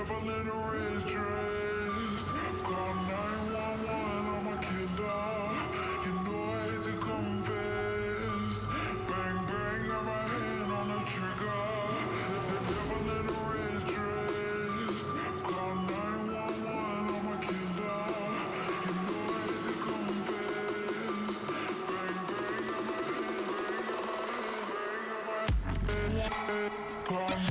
devil in a red dress. Call 911, I'm a killer. You know I hate to confess. Bang, bang, got my hand on the trigger. The devil in a red dress. Call 911, I'm a killer. You know I hate to confess. Bang, bang, got my hand, bang, got my hand, call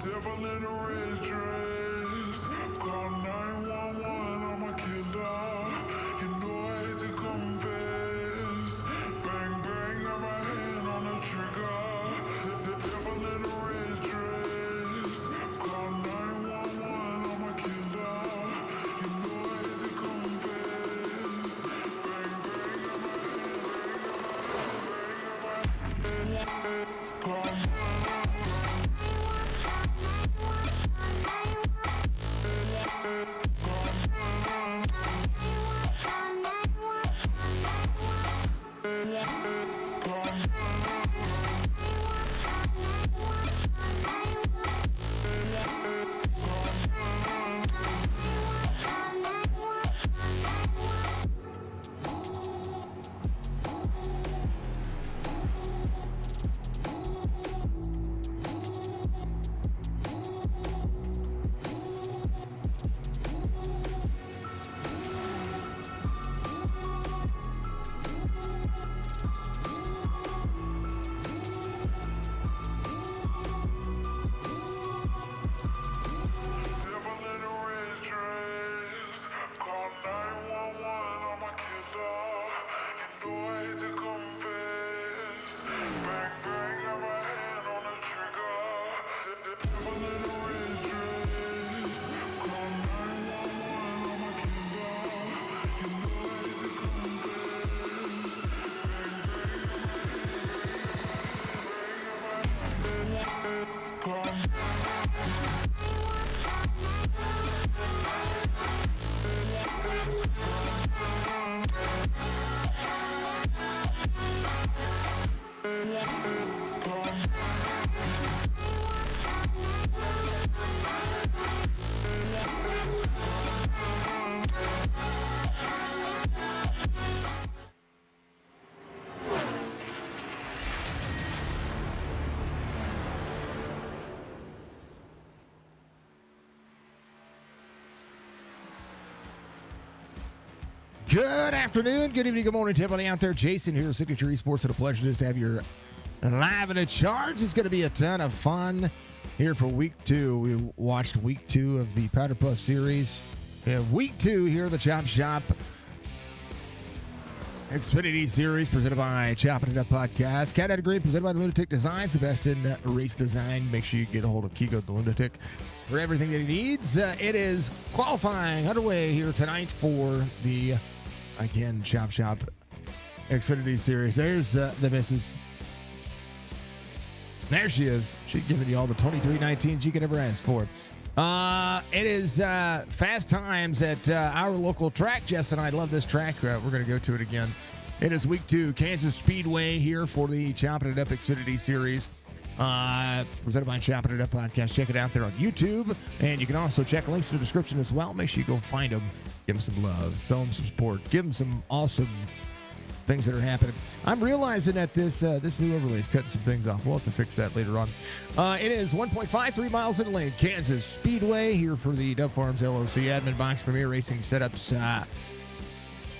devil in a red dress. Call 911, I'm a killer. You know I hate to confess. Bang, bang, got my hand on the trigger. The devil in a red dress. Call 911, I'm a killer. You know I hate to confess. Bang, bang, got my hand, bang, got my hand, call Good afternoon, good evening, good morning to everybody out there. Jason here, Signature Esports. It's a pleasure just to have your live in a charge. It's going to be a ton of fun here for week 2. We watched week 2 of the Powder Puff series. We have week 2 here at the Chop Shop Xfinity series presented by Chopp'N podcast. Cat Out of Green presented by Lunatic Designs, the best in race design. Make sure you get a hold of Kigo the Lunatic for everything that he needs. It is qualifying underway here tonight for the again, Chop Shop Xfinity series. There's the missus. There she is. She's giving you all the 2319s you could ever ask for. It is fast times at our local track. Jess and I love this track. We're going to go to it again. It is week 2, Kansas Speedway here for the Chopp'N It Up Xfinity series. Presented by Chopp'N It Up podcast. Check it out there on YouTube. And you can also check links in the description as well. Make sure you go find them. Give them some love. Show them some support. Give them some awesome things that are happening. I'm realizing that this new overlay is cutting some things off. We'll have to fix that later on. It is 1.53 miles in lane. Kansas Speedway here for the Dub Farms LLC Admin Box Premier Racing Setups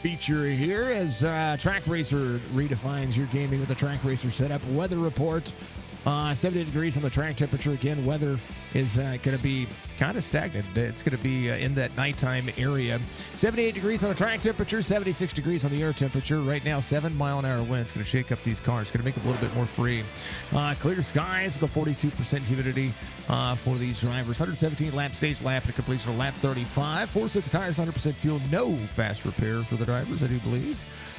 feature here as Track Racer redefines your gaming with the Track Racer setup. Weather report. 70 degrees on the track temperature. Again, weather is going to be kind of stagnant. It's going to be in that nighttime area. 78 degrees on the track temperature, 76 degrees on the air temperature. Right now, 7-mile-an-hour winds. Going to shake up these cars. Going to make them a little bit more free. Clear skies with a 42% humidity for these drivers. 117 lap stage lap and a completion of lap 35. 4-6 tires, 100% fuel. No fast repair for the drivers, I do believe.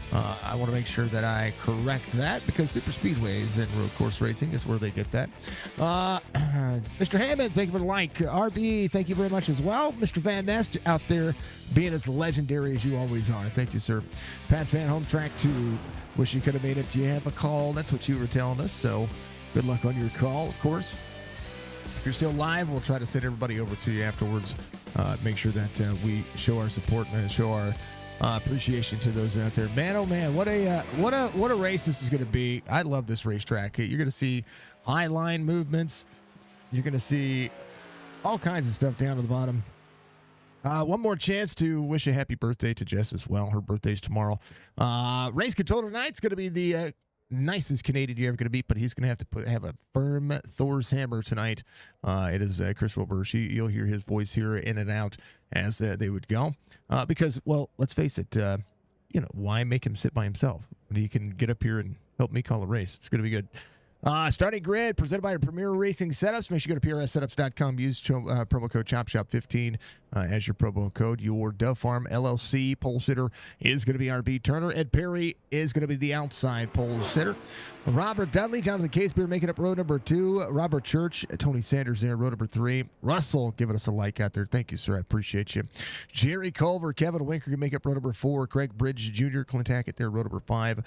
I want to make sure that I correct that because super speedways and road course racing is where they get that. Mr. Hammond, thank you for the like. RB, thank you very much as well. Mr. Van Nest out there being as legendary as you always are. Thank you, sir. Pat's Van Home Track 2. Wish you could have made it. Do you have a call? That's what you were telling us. So good luck on your call, of course. If you're still live, we'll try to send everybody over to you afterwards. Make sure that we show our support and show our appreciation to those out there. Man, oh man, what a race this is going to be. I love this racetrack. You're going to see high line movements. You're going to see all kinds of stuff down to the bottom. One more chance to wish a happy birthday to Jess as well. Her birthday's tomorrow. Race control tonight's going to be the nicest Canadian you're ever going to beat, but he's going to have to have a firm Thor's hammer tonight. It is Chris Wilbur. You'll hear his voice here in and out as they would go. Because, well, let's face it, why make him sit by himself when he can get up here and help me call a race? It's going to be good. Starting grid presented by Premier Racing Setups. Make sure you go to PRSSetups.com. Use promo code CHOPSHOP15 as your promo code. Your Dove Farm LLC pole sitter is going to be RB Turner. Ed Perry is going to be the outside pole sitter. Robert Dudley, Jonathan Casebeer making up row number 2. Robert Church, Tony Sanders there, row number 3. Russell giving us a like out there. Thank you, sir. I appreciate you. Jerry Culver, Kevin Winker can make up row number 4. Craig Bridge Jr., Clint Hackett there, row number 5.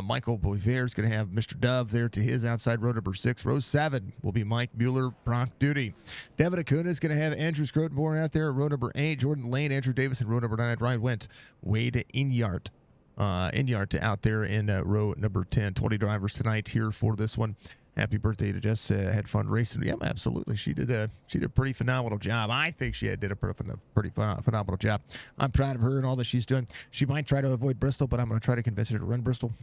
Michael Boivier is going to have Mr. Dove there to his outside row number 6. Row 7 will be Mike Mueller, Brock Duty. Devin Acuna is going to have Andrew Scrotenborn out there, row number 8. Jordan Lane, Andrew Davis in row number 9. Ryan Wendt, Wade Inyart out there in row number 10. 20 drivers tonight here for this one. Happy birthday to Jess. Had fun racing. Yeah, absolutely. She did a pretty phenomenal job. I think she did a pretty phenomenal job. I'm proud of her and all that she's doing. She might try to avoid Bristol, but I'm going to try to convince her to run Bristol.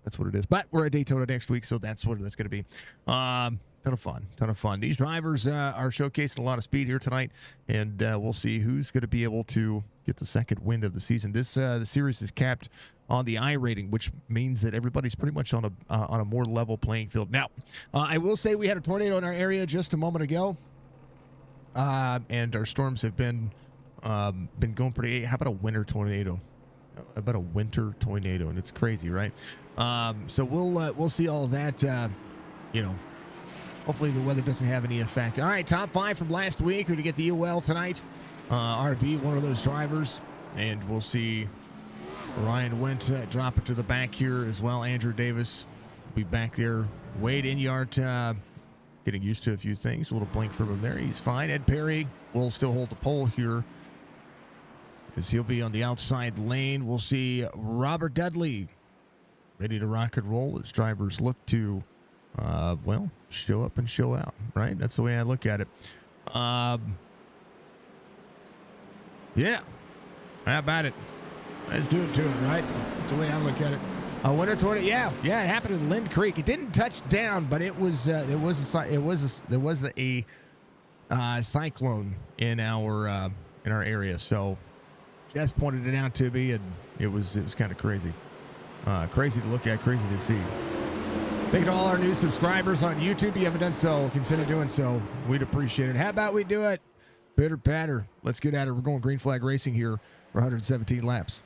That's what it is. But we're at Daytona next week, so that's what that's going to be. Ton of fun. These drivers are showcasing a lot of speed here tonight, and we'll see who's going to be able to get the second win of the season. This the series is capped on the I rating, which means that everybody's pretty much on a more level playing field. Now, I will say we had a tornado in our area just a moment ago, and our storms have been going pretty. How about a winter tornado? And it's crazy, right? So we'll see all of that. Hopefully the weather doesn't have any effect. All right, top 5 from last week. We're going to get the UL tonight. RB, one of those drivers. And we'll see Ryan Wendt drop it to the back here as well. Andrew Davis will be back there. Wade Inyart getting used to a few things. A little blink from him there. He's fine. Ed Perry will still hold the pole here as he'll be on the outside lane. We'll see Robert Dudley ready to rock and roll as drivers look to show up and show out, right? That's the way I look at it. Yeah. How about it? Let's do it to it, right? That's the way I look at it. A winter tornado, yeah, it happened in Lind Creek. It didn't touch down, but there was a cyclone in our area. So Jess pointed it out to me, and it was kind of crazy, crazy to look at, crazy to see. Thank you to all our new subscribers on YouTube. If you haven't done so, consider doing so. We'd appreciate it. How about we do it? Pitter patter. Let's get at it. We're going green flag racing here for 117 laps.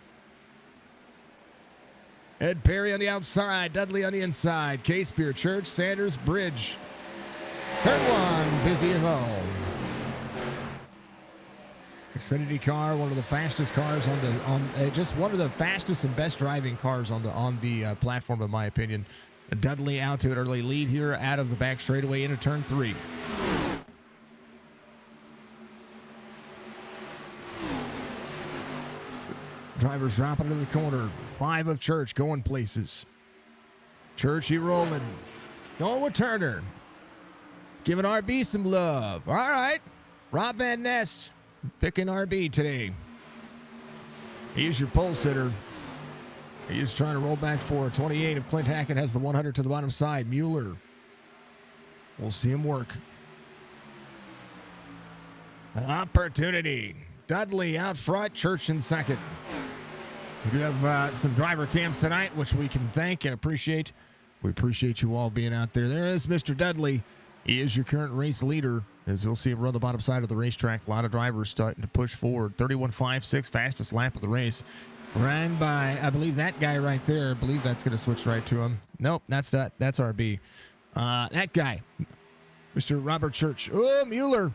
Ed Perry on the outside, Dudley on the inside, Case Beer, Church, Sanders, Bridge. Third one, busy as all. Xfinity car, one of the fastest cars just one of the fastest and best driving cars on the platform, in my opinion. Dudley out to an early lead here, out of the back straightaway into turn 3. Drivers dropping into the corner. 5 of Church going places. Church, he rolling. Going with Turner. Giving RB some love. All right. Rob Van Nest picking RB today. He's your pole sitter. He's trying to roll back for 28 of Clint Hackett has the 100 to the bottom side. Mueller. We'll see him work. An opportunity. Dudley out front. Church in second. We do have some driver cams tonight, which we can thank and appreciate. We appreciate you all being out there. There is Mr. Dudley. He is your current race leader, as you'll see him run the bottom side of the racetrack. A lot of drivers starting to push forward. 31.56, fastest lap of the race. Ran by, I believe, that guy right there. I believe that's going to switch right to him. Nope, that's RB. That guy, Mr. Robert Church. Oh, Mueller.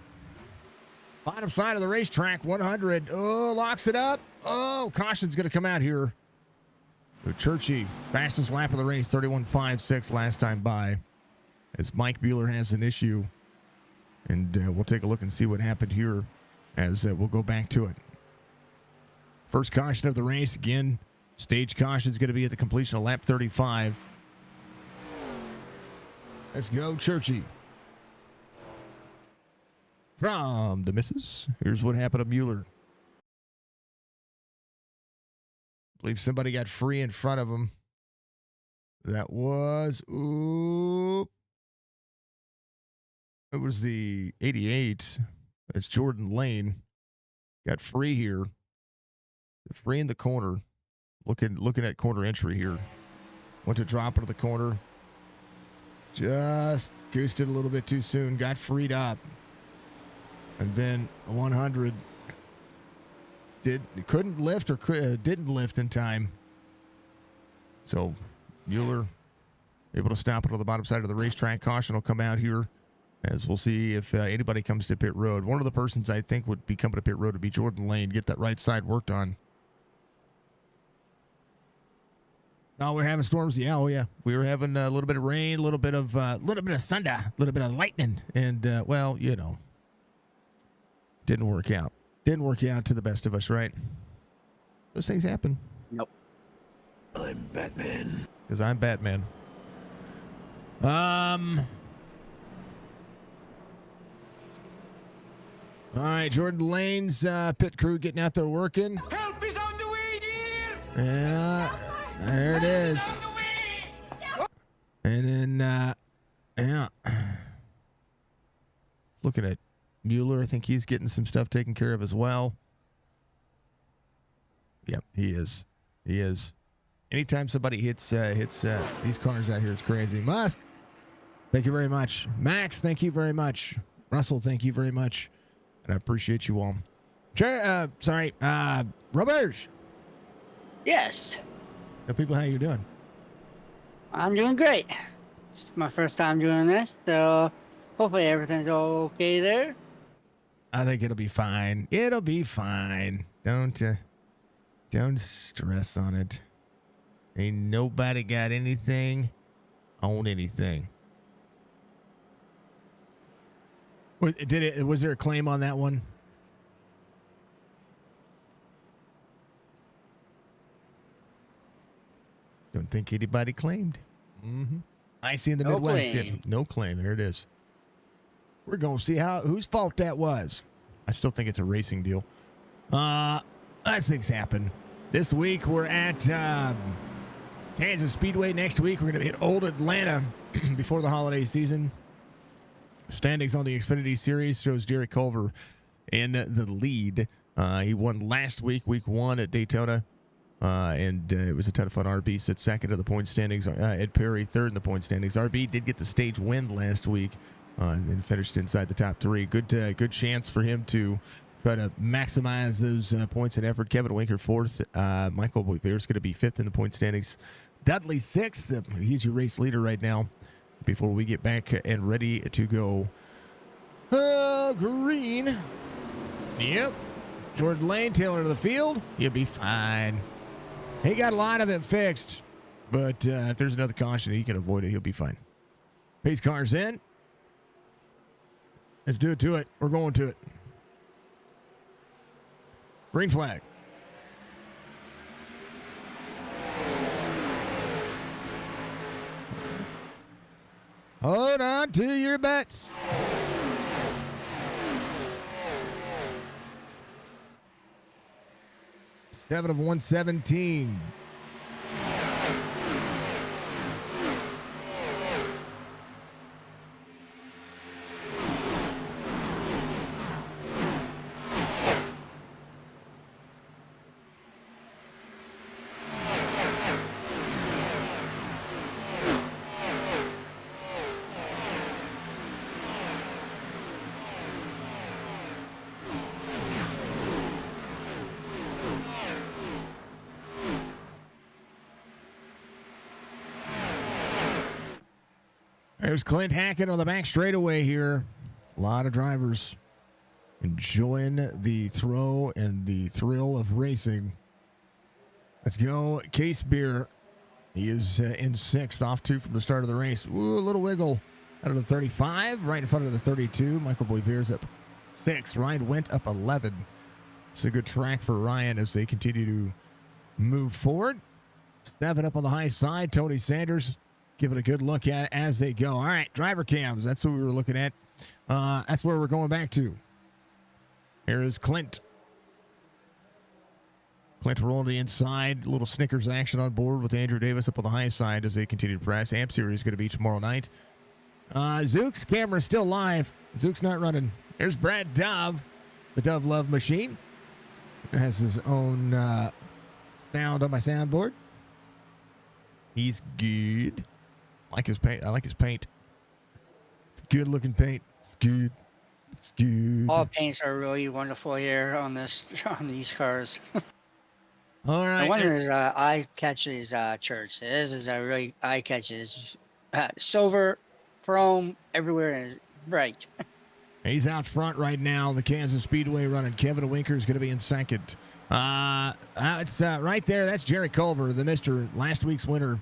Bottom side of the racetrack, 100. Oh, locks it up. Oh, caution's going to come out here. So Churchy, fastest lap of the race, 31.56 last time by. As Mike Mueller has an issue. And we'll take a look and see what happened here as we'll go back to it. First caution of the race. Again, stage caution is going to be at the completion of lap 35. Let's go, Churchy. From the missus, here's what happened to Mueller. I believe somebody got free in front of him. That was, it was the 88. It's Jordan Lane. Got free here. Free in the corner. Looking at corner entry here. Went to drop into the corner. Just goosed it a little bit too soon. Got freed up. And then 100 couldn't lift or didn't lift in time. So Mueller able to stop it on the bottom side of the racetrack. Caution will come out here as we'll see if anybody comes to pit road. One of the persons I think would be coming to pit road would be Jordan Lane. Get that right side worked on. Oh, we're having storms. Yeah, oh yeah. We were having a little bit of rain, a little bit of thunder, a little bit of lightning, and well, you know, didn't work out. Didn't work out to the best of us, right? Those things happen. Nope. I'm Batman. Because I'm Batman. All right, Jordan Lane's pit crew getting out there working. Help is on the way, dear! Yeah, there it is. And then, yeah. Looking at Mueller, I think he's getting some stuff taken care of as well. Yep, he is. He is. Anytime somebody hits these cars out here, it's crazy. Musk, thank you very much. Max, thank you very much. Russell, thank you very much. And I appreciate you all. Roberge. Yes. Tell people how you're doing. I'm doing great. It's my first time doing this, so hopefully everything's all okay there. I think it'll be fine. It'll be fine. Don't stress on it. Ain't nobody got anything on anything. Was there a claim on that one? Don't think anybody claimed. I see in the No Midwest. claim. No claim. There it is. We're going to see whose fault that was. I still think it's a racing deal. As things happen. This week we're at Kansas Speedway. Next week we're going to hit Old Atlanta before the holiday season. Standings on the Xfinity Series shows Derek Culver in the lead. He won last week, week 1 at Daytona. And it was a ton of fun. RB sits second in the point standings. Ed Perry third in the point standings. RB did get the stage win last week and finished inside the top 3. Good chance for him to try to maximize those points and effort. Kevin Winker fourth. Michael Boyer's going to be fifth in the point standings. Dudley sixth. He's your race leader right now. Before we get back and ready to go green. Yep. Jordan Lane, Taylor to the field. You'll be fine. He got a lot of it fixed, but if there's another caution, he can avoid it. He'll be fine. Pace car's in. Let's do it to it. We're going to it. Green flag. Hold on to your butts. Seven of 117. There's Clint Hackett on the back straightaway here. A lot of drivers enjoying the throw and the thrill of racing. Let's go. Case Beer. He is in 6th, off 2 from the start of the race. Ooh, a little wiggle out of the 35, right in front of the 32. Michael Boyer's up 6. Ryan went up 11. It's a good track for Ryan as they continue to move forward. 7 up on the high side. Tony Sanders. Give it a good look at as they go. All right, driver cams. That's what we were looking at. That's where we're going back to. Here is Clint. Clint rolling the inside. A little Snickers action on board with Andrew Davis up on the high side as they continue to press. Amp Series is going to be tomorrow night. Zook's camera is still live. Zook's not running. There's Brad Dove, the Dove Love Machine. Has his own sound on my soundboard. He's good. I like his paint. It's good looking paint. It's good. It's good. All paints are really wonderful here on these cars. All right. The one is eye catches church. This is a really eye catches. Silver, chrome, everywhere is bright. He's out front right now. The Kansas Speedway running. Kevin Winker is going to be in second. It's right there. That's Jerry Culver, the Mr. Last week's winner.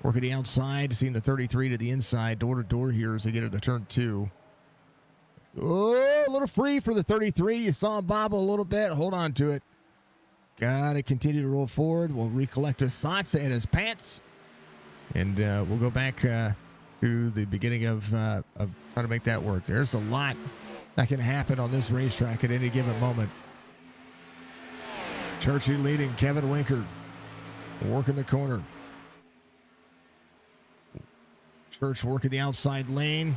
Working the outside, seeing the 33 to the inside, door to door here as they get into turn 2. Oh, a little free for the 33. You saw him bobble a little bit. Hold on to it. Got to continue to roll forward. We'll recollect his thoughts and his pants. And we'll go back to the beginning of trying to make that work. There's a lot that can happen on this racetrack at any given moment. Churchy leading, Kevin Winker working the corner. Church working the outside lane.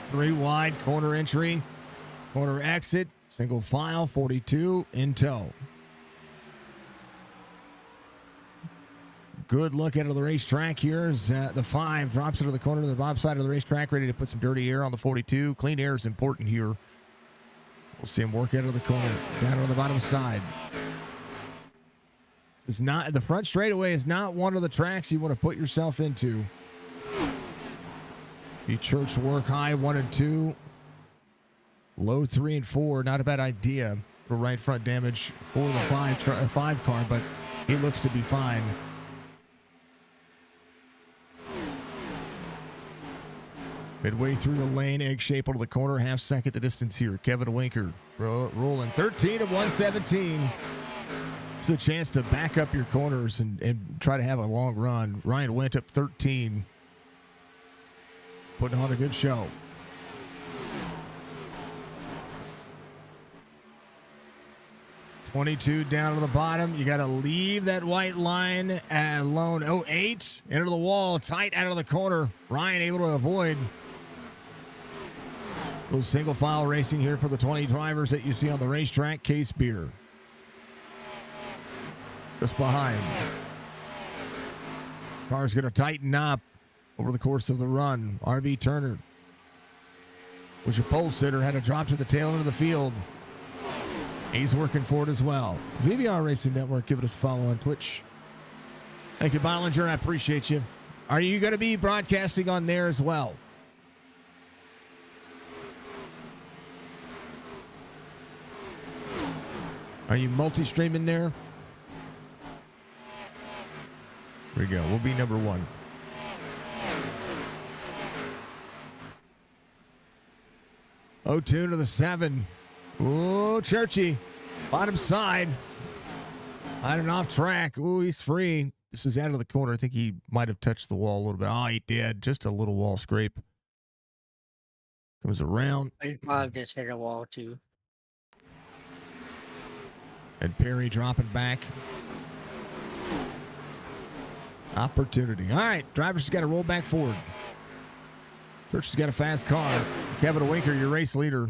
3 wide, corner entry, corner exit, single file, 42 in tow. Good look into the racetrack here as the 5 drops into the corner to the bottom side of the racetrack, ready to put some dirty air on the 42. Clean air is important here. We'll see him work out of the corner, down on the bottom side. The front straightaway is not one of the tracks you want to put yourself into. The Church work high 1 and 2. Low 3 and 4. Not a bad idea for right front damage for the 5 car, but he looks to be fine. Midway through the lane, egg shape onto the corner, half second the distance here. Kevin Winker rolling 13 of 117. It's a chance to back up your corners and try to have a long run. Ryan went up 13. Putting on a good show. 22 down to the bottom. You got to leave that white line alone. 08 into the wall, tight out of the corner. Ryan able to avoid. A little single file racing here for the 20 drivers that you see on the racetrack. Case Beer just behind. Car's going to tighten up over the course of the run. RB Turner was your pole sitter, had to drop to the tail end of the field. He's working for it as well. VBR Racing Network, give us a follow on Twitch. Thank you, Bollinger. I appreciate you. Are you going to be broadcasting on there as well? Are you multi-streaming there? Here we go. We'll be number one. Oh, 2 to the 7. Oh, Churchy. Bottom side. On and off track. Oh, he's free. This is out of the corner. I think he might have touched the wall a little bit. Oh, he did. Just a little wall scrape. Comes around. I probably just hit a wall too. And Perry dropping back. Opportunity. All right. Drivers got to roll back forward. Church has got a fast car. Kevin Winker, your race leader.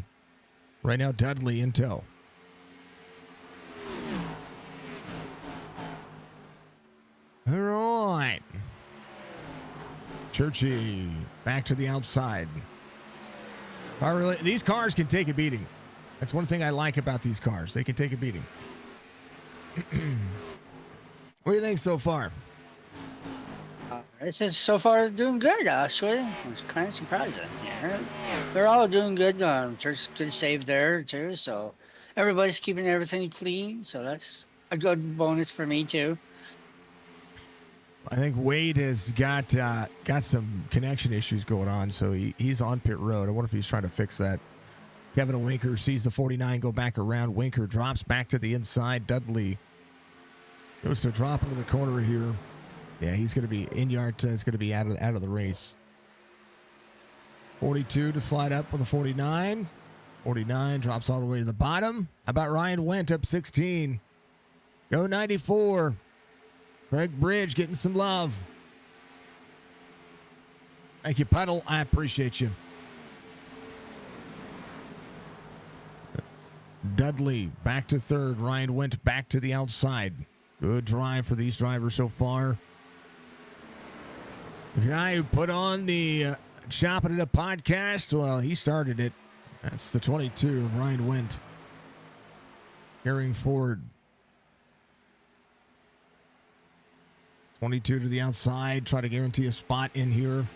Right now, Dudley in tow. All right. Churchy back to the outside. These cars can take a beating. That's one thing I like about these cars. They can take a beating. What do you think so far? This is so far doing good, actually. It's kind of surprising. Yeah, they're all doing good. Church good save there too, so everybody's keeping everything clean. So that's a good bonus for me too. I think Wade has got some connection issues going on, so he's on pit road. I wonder if he's trying to fix that. Kevin Winker sees the 49 go back around. Winker drops back to the inside. Dudley goes to drop into the corner here. Yeah, he's going to be in yard. Is going to be out of the race. 42 to slide up with a 49. 49 drops all the way to the bottom. How about Ryan Wendt up 16? Go 94. Craig Bridge getting some love. Thank you, Puddle. I appreciate you. Dudley back to third. Ryan Wendt back to the outside. Good drive for these drivers so far. The guy who put on the Chopp'N It podcast, well, he started it. That's the 22, Ryan Wendt. Carrying forward. 22 to the outside. Try to guarantee a spot in here.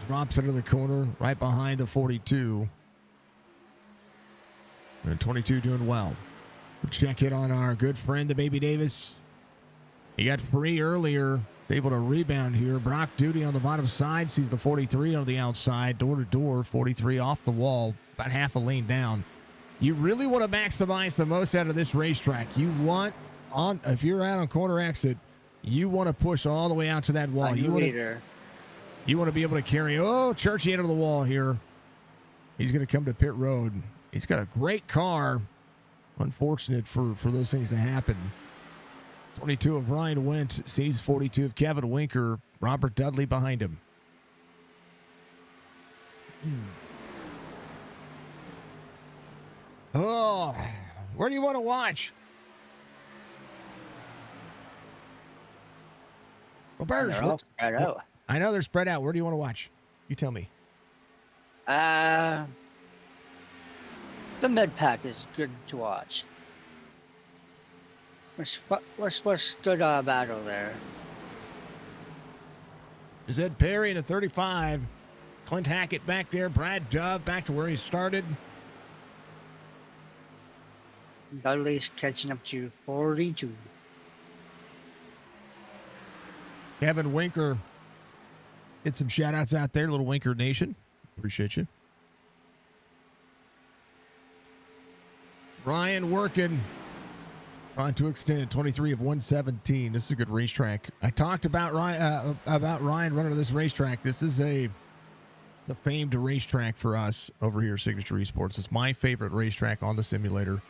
Drops into the corner right behind the 42. And 22 doing well. We'll check in on our good friend, the Baby Davis. He got free earlier. Able to rebound here. Brock Duty on the bottom side. Sees the 43 on the outside. Door to door. 43 off the wall. About half a lane down. You really want to maximize the most out of this racetrack. You want, if you're out on corner exit, you want to push all the way out to that wall. You want to be able to carry. Oh, Churchy into the wall here. He's going to come to pit road. He's got a great car. Unfortunate for those things to happen. 22 of Ryan Wendt sees 42 of Kevin Winker. Robert Dudley behind him. Oh, where do you want to watch? Well, They're all spread out. I know they're spread out. Where do you want to watch? You tell me. The mid pack is good to watch. What's good battle there? Zed Perry in a 35. Clint Hackett back there. Brad Dove back to where he started. Dudley's catching up to 42. Kevin Winker. Get some shout outs out there, little Winker Nation. Appreciate you. Ryan working. Trying to extend 23 of 117. This is a good racetrack. I talked about Ryan running this racetrack. This is it's a famed racetrack for us over here at Signature Esports. It's my favorite racetrack on the simulator.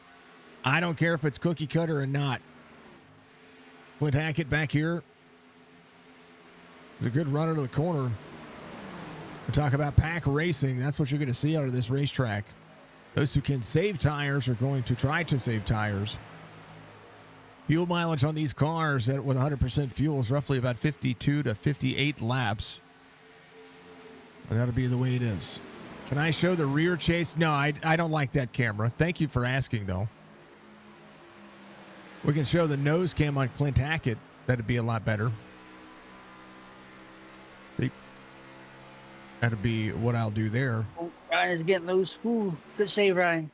I don't care if it's cookie cutter or not. Clint Hackett back here. It's a good runner to the corner. We talk about pack racing. That's what you're going to see out of this racetrack. Those who can save tires are going to try to save tires. Fuel mileage on these cars with 100% fuel is roughly about 52 to 58 laps. And that'll be the way it is. Can I show the rear chase? No, I don't like that camera. Thank you for asking, though. We can show the nose cam on Clint Hackett. That'd be a lot better. See? That'd be what I'll do there. Oh, Ryan is getting loose. Ooh, good save, Ryan.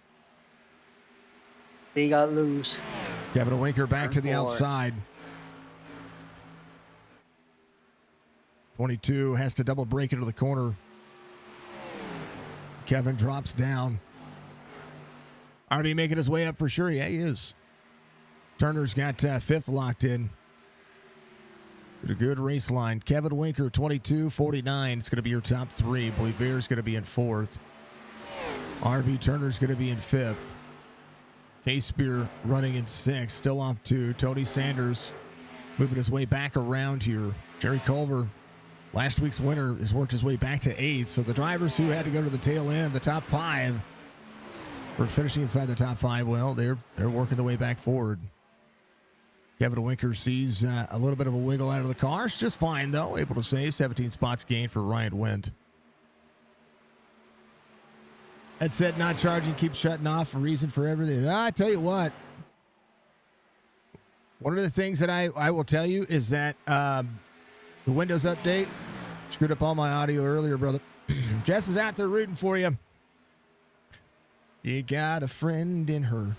He got loose. Kevin Winker back Turn to the forward. outside. 22 has to double brake into the corner. Kevin drops down. RB making his way up for sure. Yeah, he is. Turner's got fifth locked in. Did a good race line. Kevin Winker, 22-49. It's going to be your top three. Boisvert's going to be in fourth. RB Turner's going to be in fifth. K-Spear running in sixth. Still off two. Tony Sanders moving his way back around here. Jerry Culver, last week's winner, has worked his way back to eighth. So the drivers who had to go to the tail end, the top five, were finishing inside the top five. Well, they're working the way back forward. Kevin Winker sees a little bit of a wiggle out of the car. It's just fine, though. Able to save 17 spots gained for Ryan Wendt. Headset not charging, keeps shutting off. A reason for everything. I tell you what. One of the things that I will tell you is that the Windows update screwed up all my audio earlier, brother. Jess is out there rooting for you. You got a friend in her.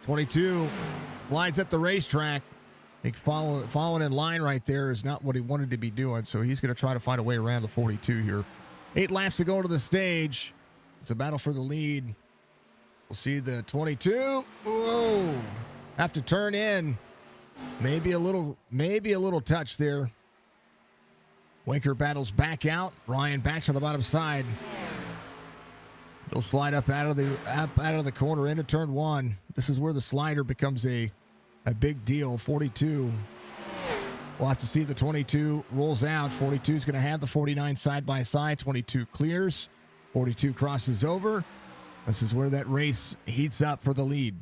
22 lines up the racetrack. I think following in line right there is not what he wanted to be doing, so he's going to try to find a way around the 42 here. 8 laps to go to the stage. It's a battle for the lead. We'll see the 22. Whoa. Have to turn in. Maybe a little touch there. Winker battles back out. Ryan back to the bottom side. They'll slide up out of the corner into turn one. This is where the slider becomes a big deal. 42. We'll have to see if the 22 rolls out. 42 is going to have the 49 side by side. 22 clears. 42 crosses over. This is where that race heats up for the lead.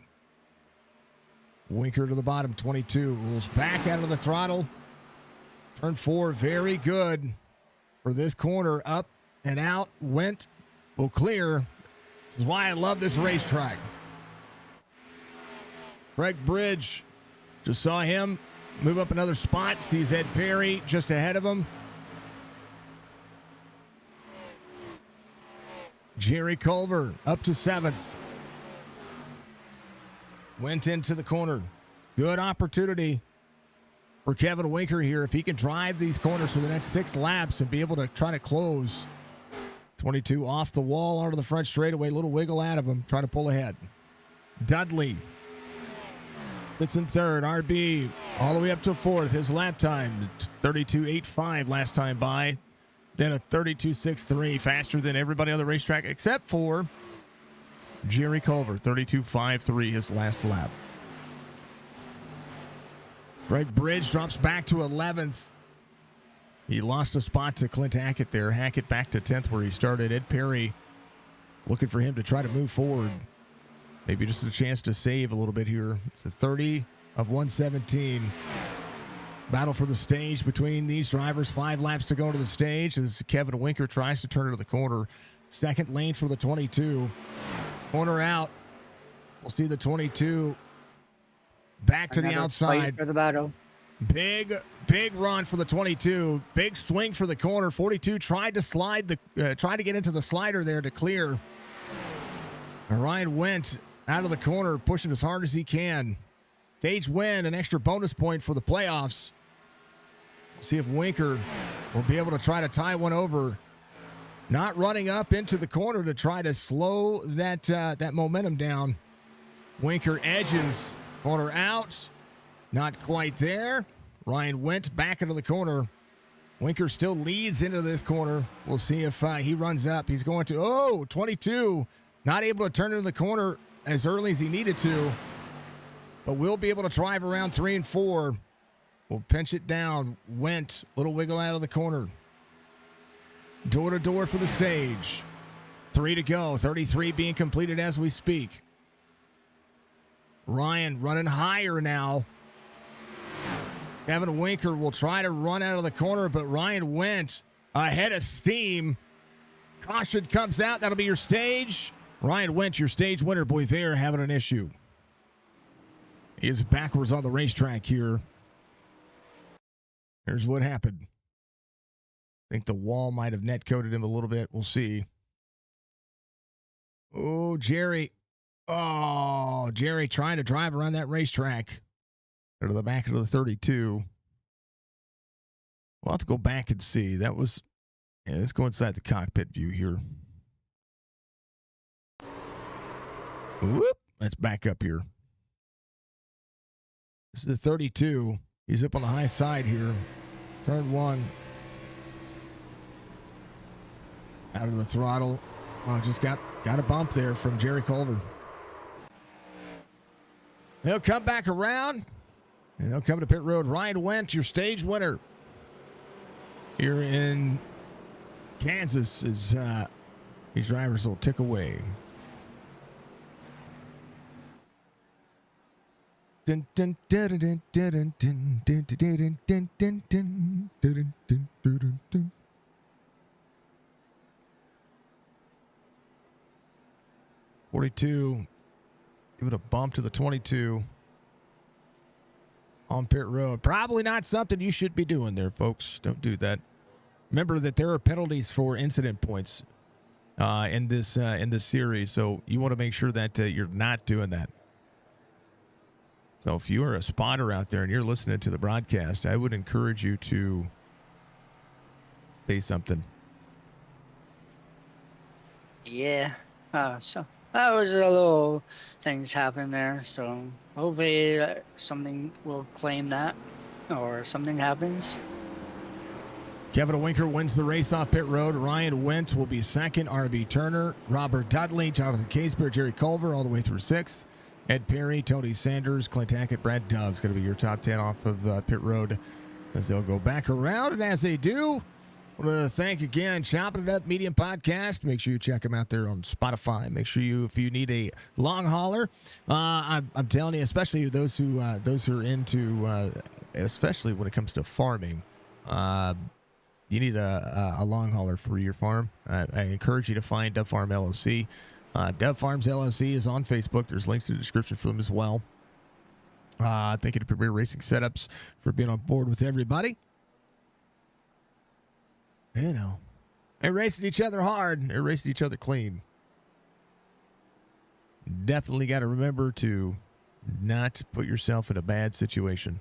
Winker to the bottom. 22 rolls back out of the throttle. Turn 4, very good for this corner. Up and out. Went. Will clear. This is why I love this racetrack. Craig Bridge, just saw him move up another spot. Sees Ed Perry just ahead of him. Jerry Culver up to 7th. Went into the corner. Good opportunity for Kevin Winker here. If he can drive these corners for the next 6 laps and be able to try to close. 22 off the wall onto the front straightaway. Little wiggle out of him. Trying to pull ahead. Dudley sits in third. RB all the way up to 4th. His lap time, 32.85 last time by. Then a 32.63, faster than everybody on the racetrack except for Jerry Culver, 32.53 his last lap. Greg Bridge drops back to 11th. He lost a spot to Clint Hackett there. Hackett back to 10th where he started. Ed Perry looking for him to try to move forward. Maybe just a chance to save a little bit here. It's a 30 of 117. Battle for the stage between these drivers. 5 laps to go to the stage as Kevin Winker tries to turn into the corner. Second lane for the 22. Corner out. We'll see the 22 back to the outside. For the battle. Big run for the 22. Big swing for the corner. 42 tried to get into the slider there to clear. Ryan went out of the corner, pushing as hard as he can. Stage win, an extra bonus point for the playoffs. See if Winker will be able to try to tie one over. Not running up into the corner to try to slow that momentum down. Winker edges. Corner out. Not quite there. Ryan went back into the corner. Winker still leads into this corner. We'll see if he runs up. He's going to, 22. Not able to turn into the corner as early as he needed to. but we'll be able to drive around 3 and 4. We'll pinch it down. Went, little wiggle out of the corner. Door to door for the stage. 3 to go. 33 being completed as we speak. Ryan running higher now. Kevin Winker will try to run out of the corner, but Ryan went ahead of steam. Caution comes out. That'll be your stage. Ryan Went, your stage winner. Boisvert having an issue. He is backwards on the racetrack here. Here's what happened. I think the wall might have net coated him a little bit. We'll see. Oh, Jerry. Oh, Jerry trying to drive around that racetrack. Go to the back of the 32. We'll have to go back and see. That was, yeah, let's go inside the cockpit view here. Whoop. Let's back up here. This is the 32. He's up on the high side here. Turn 1. Out of the throttle. Oh, just got a bump there from Jerry Culver. They'll come back around. And they'll come to pit road. Ryan Went, your stage winner. Here in Kansas is these drivers will tick away. Dun, dun, dun, dun, dun, dun, dun, dun, dun, dun, dun, dun, dun, dun, dun, dun. 42. Give it a bump to the 22. On pit road. Probably not something you should be doing there, folks. Don't do that. Remember that there are penalties for incident points in this series, so you want to make sure that you're not doing that. So if you are a spotter out there and you're listening to the broadcast, I would encourage you to say something. Yeah. So that was a little things happen there. So hopefully something will claim that or something happens. Kevin Winker wins the race off pit road. Ryan Went will be second. R.B. Turner, Robert Dudley, Jonathan Casebeer, Jerry Culver all the way through 6th. Ed Perry, Tony Sanders, Clint Hackett, Brad Dove's going to be your top 10 off of pit road as they'll go back around. And as they do, I want to thank again Chopp'N It Up Medium Podcast. Make sure you check them out there on Spotify. Make sure if you need a long hauler, I'm telling you, especially those who are into, especially when it comes to farming, you need a long hauler for your farm. I encourage you to find Dove Farm LLC. Dove Farms LLC is on Facebook. There's links in the description for them as well. Thank you to Premier Racing Setups for being on board with everybody. You know, they're racing each other hard. They're racing each other clean. Definitely got to remember to not put yourself in a bad situation.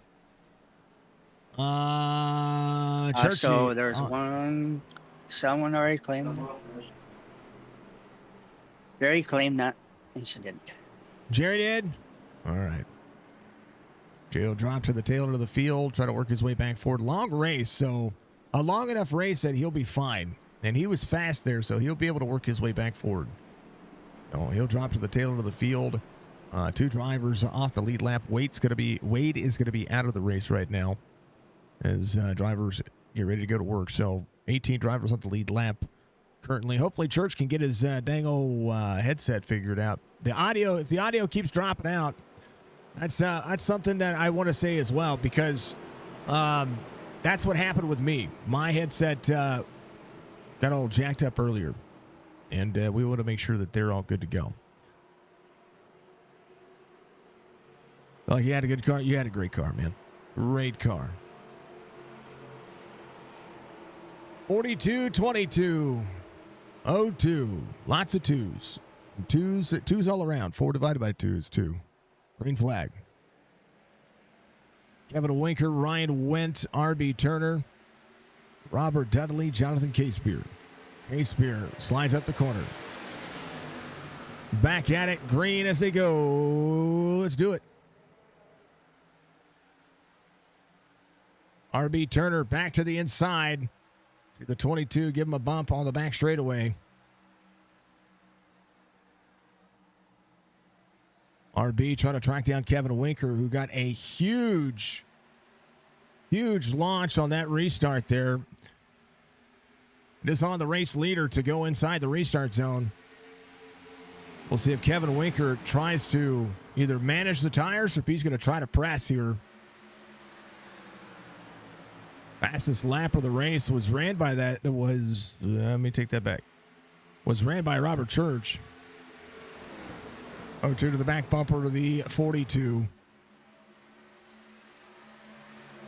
Churchy. So there's someone already claimed. Jerry claimed that incident. Jerry did? All right. Jerry will drop to the tail end of the field, try to work his way back forward. Long race, so a long enough race that he'll be fine. And he was fast there, so he'll be able to work his way back forward. So he'll drop to the tail end of the field. 2 drivers off the lead lap. Wade is going to be out of the race right now as drivers get ready to go to work. So 18 drivers on the lead lap currently. Hopefully Church can get his dang old headset figured out. If the audio keeps dropping out, that's something that I want to say as well, because that's what happened with me. My headset got all jacked up earlier, and we want to make sure that they're all good to go. Well, you had a good car. You had a great car, man. Great car. 42-22. 0-2. Lots of twos. Twos all around. 4 divided by 2 is 2. Green flag. Kevin Winker, Ryan Went, R.B. Turner, Robert Dudley, Jonathan Casebeer. Casebeer slides up the corner. Back at it. Green as they go. Let's do it. R.B. Turner back to the inside. See the 22 give him a bump on the back straightaway. RB trying to track down Kevin Winker, who got a huge launch on that restart there. It is on the race leader to go inside the restart zone. We'll see if Kevin Winker tries to either manage the tires or if he's going to try to press here. Fastest lap of the race was ran by let me take that back. Was ran by Robert Church. 0-2 to the back bumper to the 42.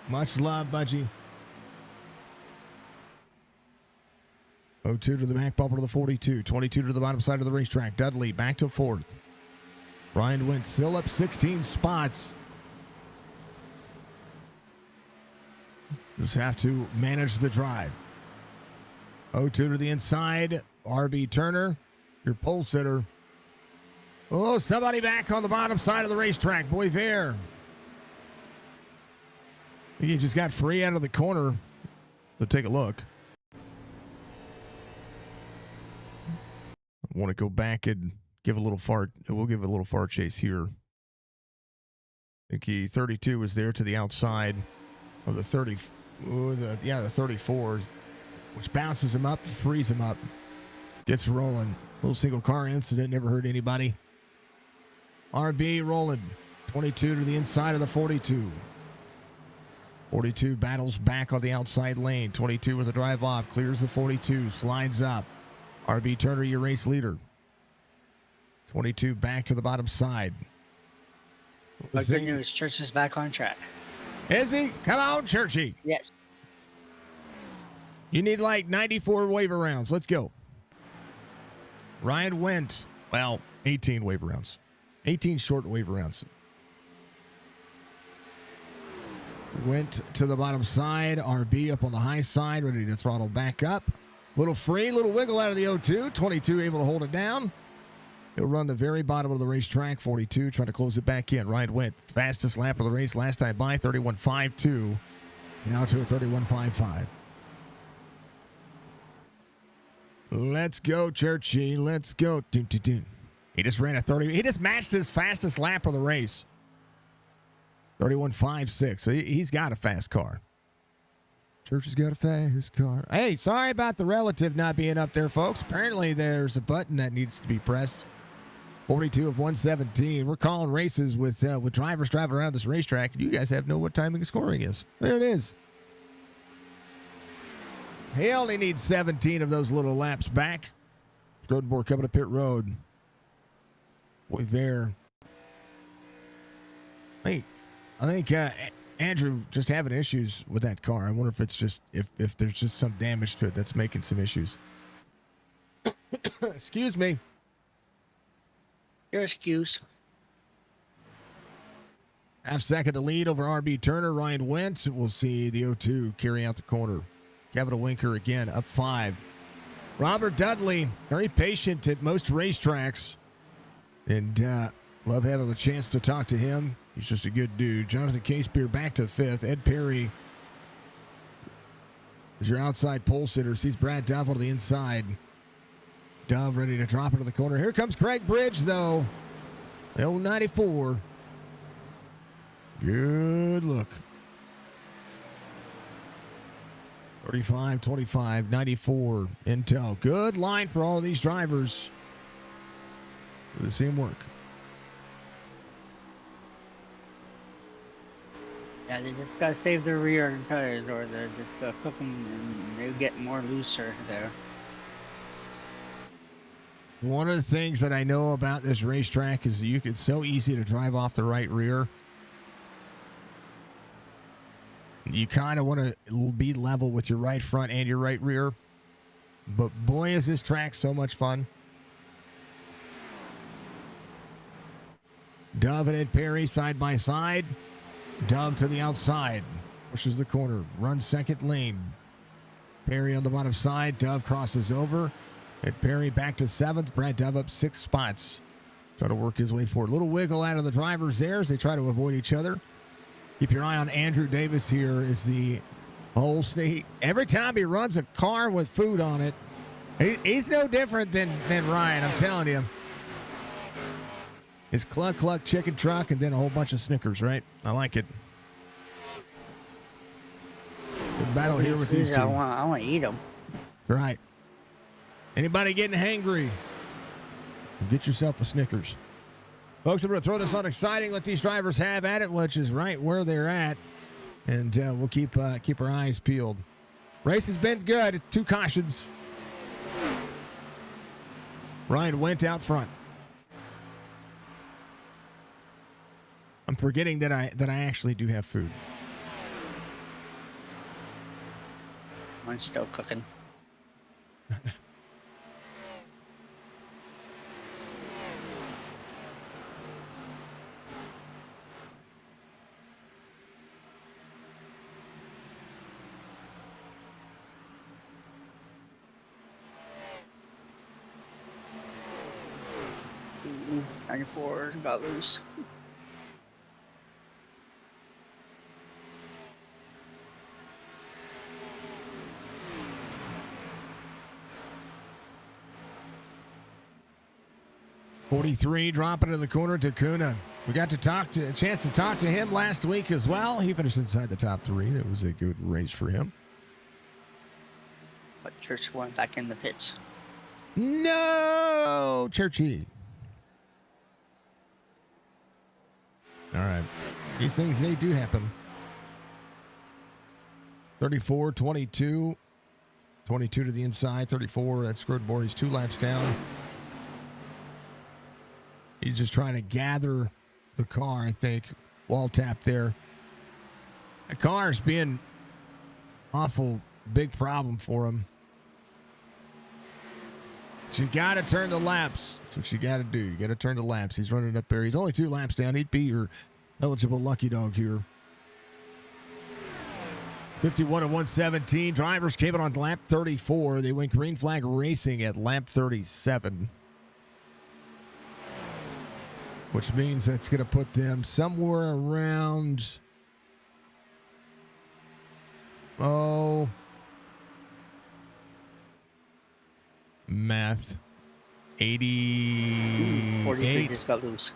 Much love, Budgie. 0-2 to the back bumper to the 42. 22 to the bottom side of the racetrack. Dudley back to fourth. Ryan Went still up 16 spots. Just have to manage the drive. 0-2 to the inside. RB Turner, your pole sitter. Oh, somebody back on the bottom side of the racetrack. Boisvert. He just got free out of the corner. So take a look. I want to go back and give a little fart. We'll give a little fart chase here. I think 32 is there to the outside of the 30. The 34, which bounces him up, frees him up, gets rolling. Little single car incident, never hurt anybody. RB rolling. 22 to the inside of the 42. 42 battles back on the outside lane. 22 with a drive off, clears the 42, slides up. RB Turner, your race leader. 22 back to the bottom side. But good news, Church is back on track. Is he? Come on, Churchy. Yes. You need like 94 waiver rounds. Let's go. Ryan Went. 18 waiver rounds. 18 short waiver rounds. Went to the bottom side. RB up on the high side, ready to throttle back up. Little free, little wiggle out of the 0-2. 22 able to hold it down. He'll run the very bottom of the racetrack. 42 trying to close it back in. Ryan Went, fastest lap of the race last time by, 31.52. Now to a 31.55. Let's go, Churchy. Let's go. Dun, dun, dun. He just ran a 30. He just matched his fastest lap of the race. 31.56. So he's got a fast car. Church has got a fast car. Hey, sorry about the relative not being up there, folks. Apparently there's a button that needs to be pressed. 42 of 117. We're calling races with drivers driving around this racetrack, and you guys have no what timing and scoring is. There it is. He only needs 17 of those little laps back. Scodenborg coming to pit road. Boisvert. Hey, I think Andrew just having issues with that car. I wonder if it's just if there's just some damage to it that's making some issues. Excuse me. Your excuse. Half second to lead over RB Turner. Ryan Wentz. We'll see the 0-2 carry out the corner. Kevin Winker again up 5. Robert Dudley, very patient at most racetracks. And love having the chance to talk to him. He's just a good dude. Jonathan Casebeer back to 5th. Ed Perry is your outside pole sitter. Sees Brad Dove on the inside. Dove ready to drop into the corner. Here comes Craig Bridge, though. The old 94. Good look. 35, 25, 94 Intel. Good line for all of these drivers. The same work. Yeah, they just gotta save their rear tires, or they're just cooking and they get more looser there. One of the things that I know about this racetrack is it's so easy to drive off the right rear. You kind of want to be level with your right front and your right rear. But boy, is this track so much fun. Dove and Ed Perry side by side. Dove to the outside. Pushes the corner. Runs second lane. Perry on the bottom side. Dove crosses over. Ed Perry back to 7th. Brad Dove up 6 spots. Try to work his way forward. Little wiggle out of the drivers there as they try to avoid each other. Keep your eye on Andrew Davis here as the whole state. Every time he runs a car with food on it, he's no different than Ryan, I'm telling you. It's Cluck Cluck Chicken Truck and then a whole bunch of Snickers, right? I like it. Good battle here with these two. I want to eat them. Right. Anybody getting hangry? Get yourself a Snickers. Folks, I'm going to throw this on exciting. Let these drivers have at it, which is right where they're at. And we'll keep our eyes peeled. Race has been good. 2 cautions. Ryan went out front. I'm forgetting that I actually do have food. Mine's still cooking. Ooh, 94 got loose. .43 dropping in the corner to Kuna. We got a chance to talk to him last week as well. He finished inside the top 3. That was a good race for him. But Church went back in the pits. No, Churchy. All right. These things, they do happen. 34, 22. 22 to the inside. 34, that's Screwed He's 2 laps down. He's just trying to gather the car, I think. Wall tap there. The car's being awful big problem for him. But you got to turn the laps. That's what you got to do. You got to turn the laps. He's running up there. He's only 2 laps down. He'd be your eligible lucky dog here. 51 and 117. Drivers came in on lap 34. They went green flag racing at lap 37. Which means that's going to put them somewhere around, math, 88. 43 just got loose.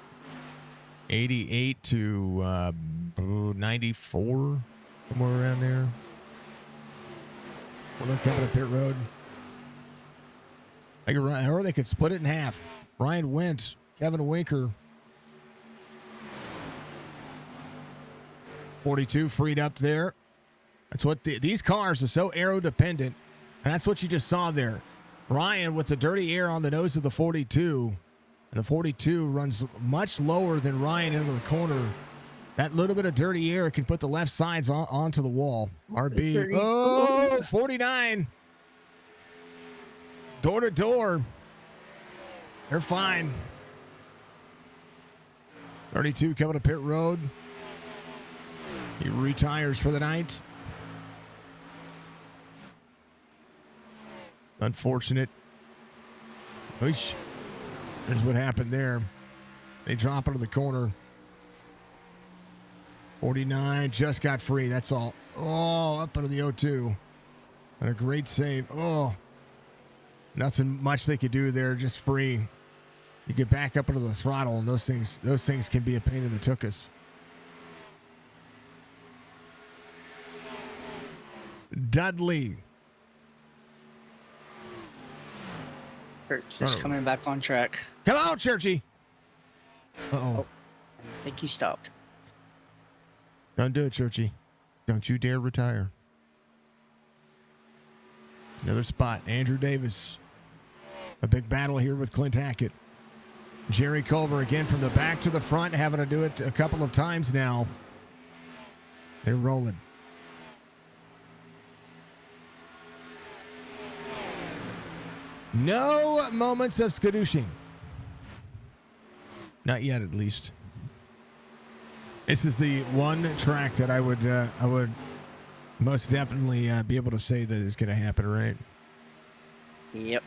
88 to 94, somewhere around there. Well, they're coming up pit road. Or they could split it in half. Ryan Went, Kevin Winker. 42 freed up there. That's what these cars are so aero dependent, and that's what you just saw there. Ryan with the dirty air on the nose of the 42, and the 42 runs much lower than Ryan into the corner. That little bit of dirty air can put the left sides onto the wall. RB, 49. Door to door. They're fine. 32 coming to pit road. He retires for the night. Unfortunate. Oosh. There's what happened there. They drop into the corner. 49 just got free. That's all. Oh, up into the O2. And a great save. Oh, nothing much they could do there. Just free. You get back up into the throttle, and those things can be a pain in the tuchus. Dudley. Church just coming back on track. Come on, Churchy. I think he stopped. Don't do it, Churchy. Don't you dare retire. Another spot. Andrew Davis. A big battle here with Clint Hackett. Jerry Culver again from the back to the front, having to do it a couple of times now. They're rolling. No moments of skadooshing. Not yet, at least. This is the one track that I would most definitely be able to say that is going to happen, right? Yep.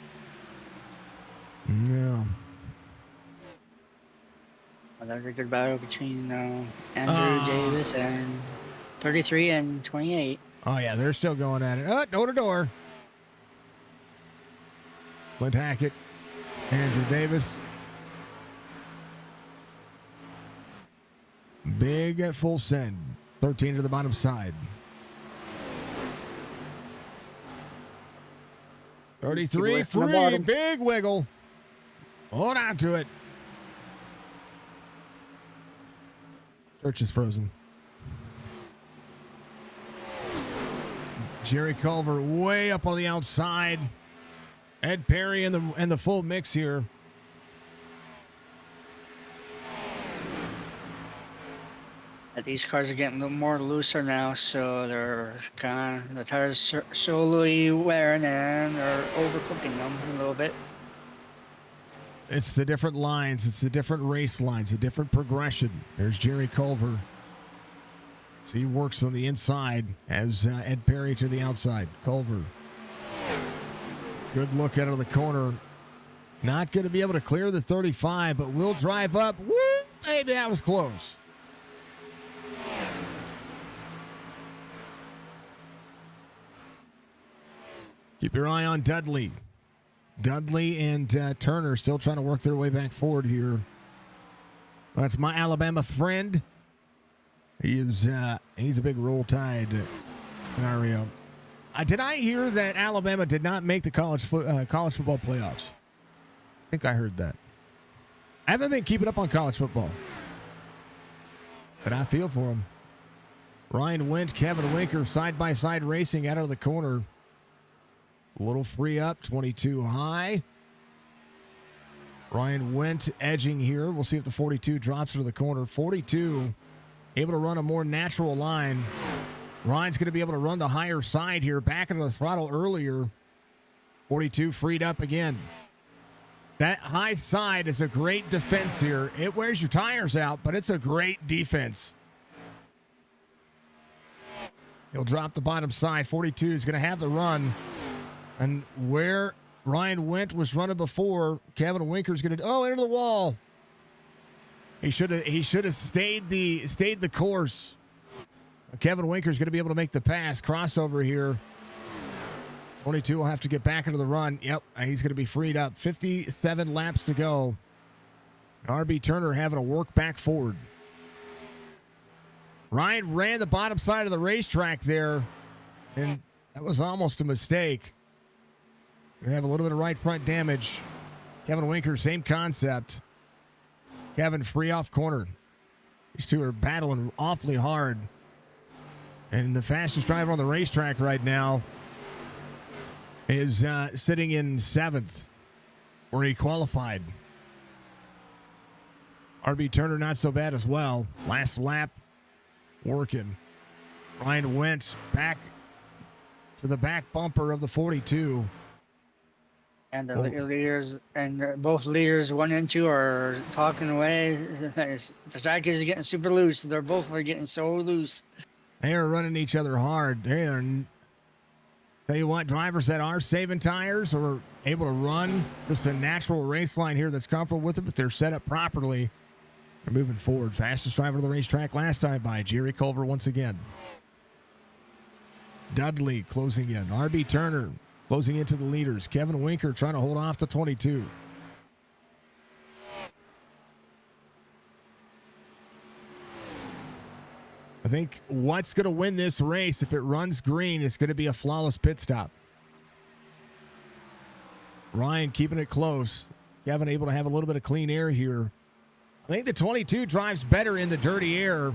No. Another good battle between Andrew Davis and 33 and 28. Oh, yeah, they're still going at it. Door to door. Clint Hackett, Andrew Davis. Big full send. 13 to the bottom side. 33 free. Big wiggle. Hold on to it. Church is frozen. Jerry Culver way up on the outside. Ed Perry in the full mix here. These cars are getting a little more looser now, so they're the tires slowly wearing and they're overcooking them a little bit. It's the different lines. It's the different race lines, the different progression. There's Jerry Culver. So he works on the inside as Ed Perry to the outside. Culver. Good look out of the corner. Not going to be able to clear the 35, but will drive up. Woo! Maybe that was close. Keep your eye on Dudley. Dudley and Turner still trying to work their way back forward here. That's my Alabama friend. He's a big Roll Tide scenario. Did I hear that Alabama did not make the college football playoffs? I think I heard that. I haven't been keeping up on college football, but I feel for him. Ryan Wentz, Kevin Winker, side-by-side racing out of the corner. A little free up, 22 high. Ryan Wentz edging here. We'll see if the 42 drops into the corner. 42 able to run a more natural line. Ryan's going to be able to run the higher side here, back into the throttle earlier. 42 freed up again. That high side is a great defense here. It wears your tires out, but it's a great defense. He'll drop the bottom side. 42 is going to have the run. And where Ryan Wentz was running before, Kevin Winker's going to into the wall. He should have stayed the course. Kevin Winker's going to be able to make the pass. Crossover here. 22 will have to get back into the run. Yep, he's going to be freed up. 57 laps to go. RB Turner having to work back forward. Ryan ran the bottom side of the racetrack there, and that was almost a mistake. We have a little bit of right front damage. Kevin Winker, same concept. Kevin free off corner. These two are battling awfully hard. And the fastest driver on the racetrack right now is sitting in 7th, where he qualified. RB Turner not so bad as well. Last lap working. Ryan Wentz back to the back bumper of the 42. And the leaders, and both leaders 1 and 2 are talking away. The track is getting super loose. They're both getting so loose. They are running each other hard. They are. Tell you what, drivers that are saving tires or able to run just a natural race line here that's comfortable with it, but they're set up properly. They're moving forward. Fastest driver of the racetrack last time by Jerry Culver once again. Dudley closing in. RB Turner closing into the leaders. Kevin Winker trying to hold off the 22. I think what's going to win this race, if it runs green, it's going to be a flawless pit stop. Ryan keeping it close. Kevin able to have a little bit of clean air here. I think the 22 drives better in the dirty air.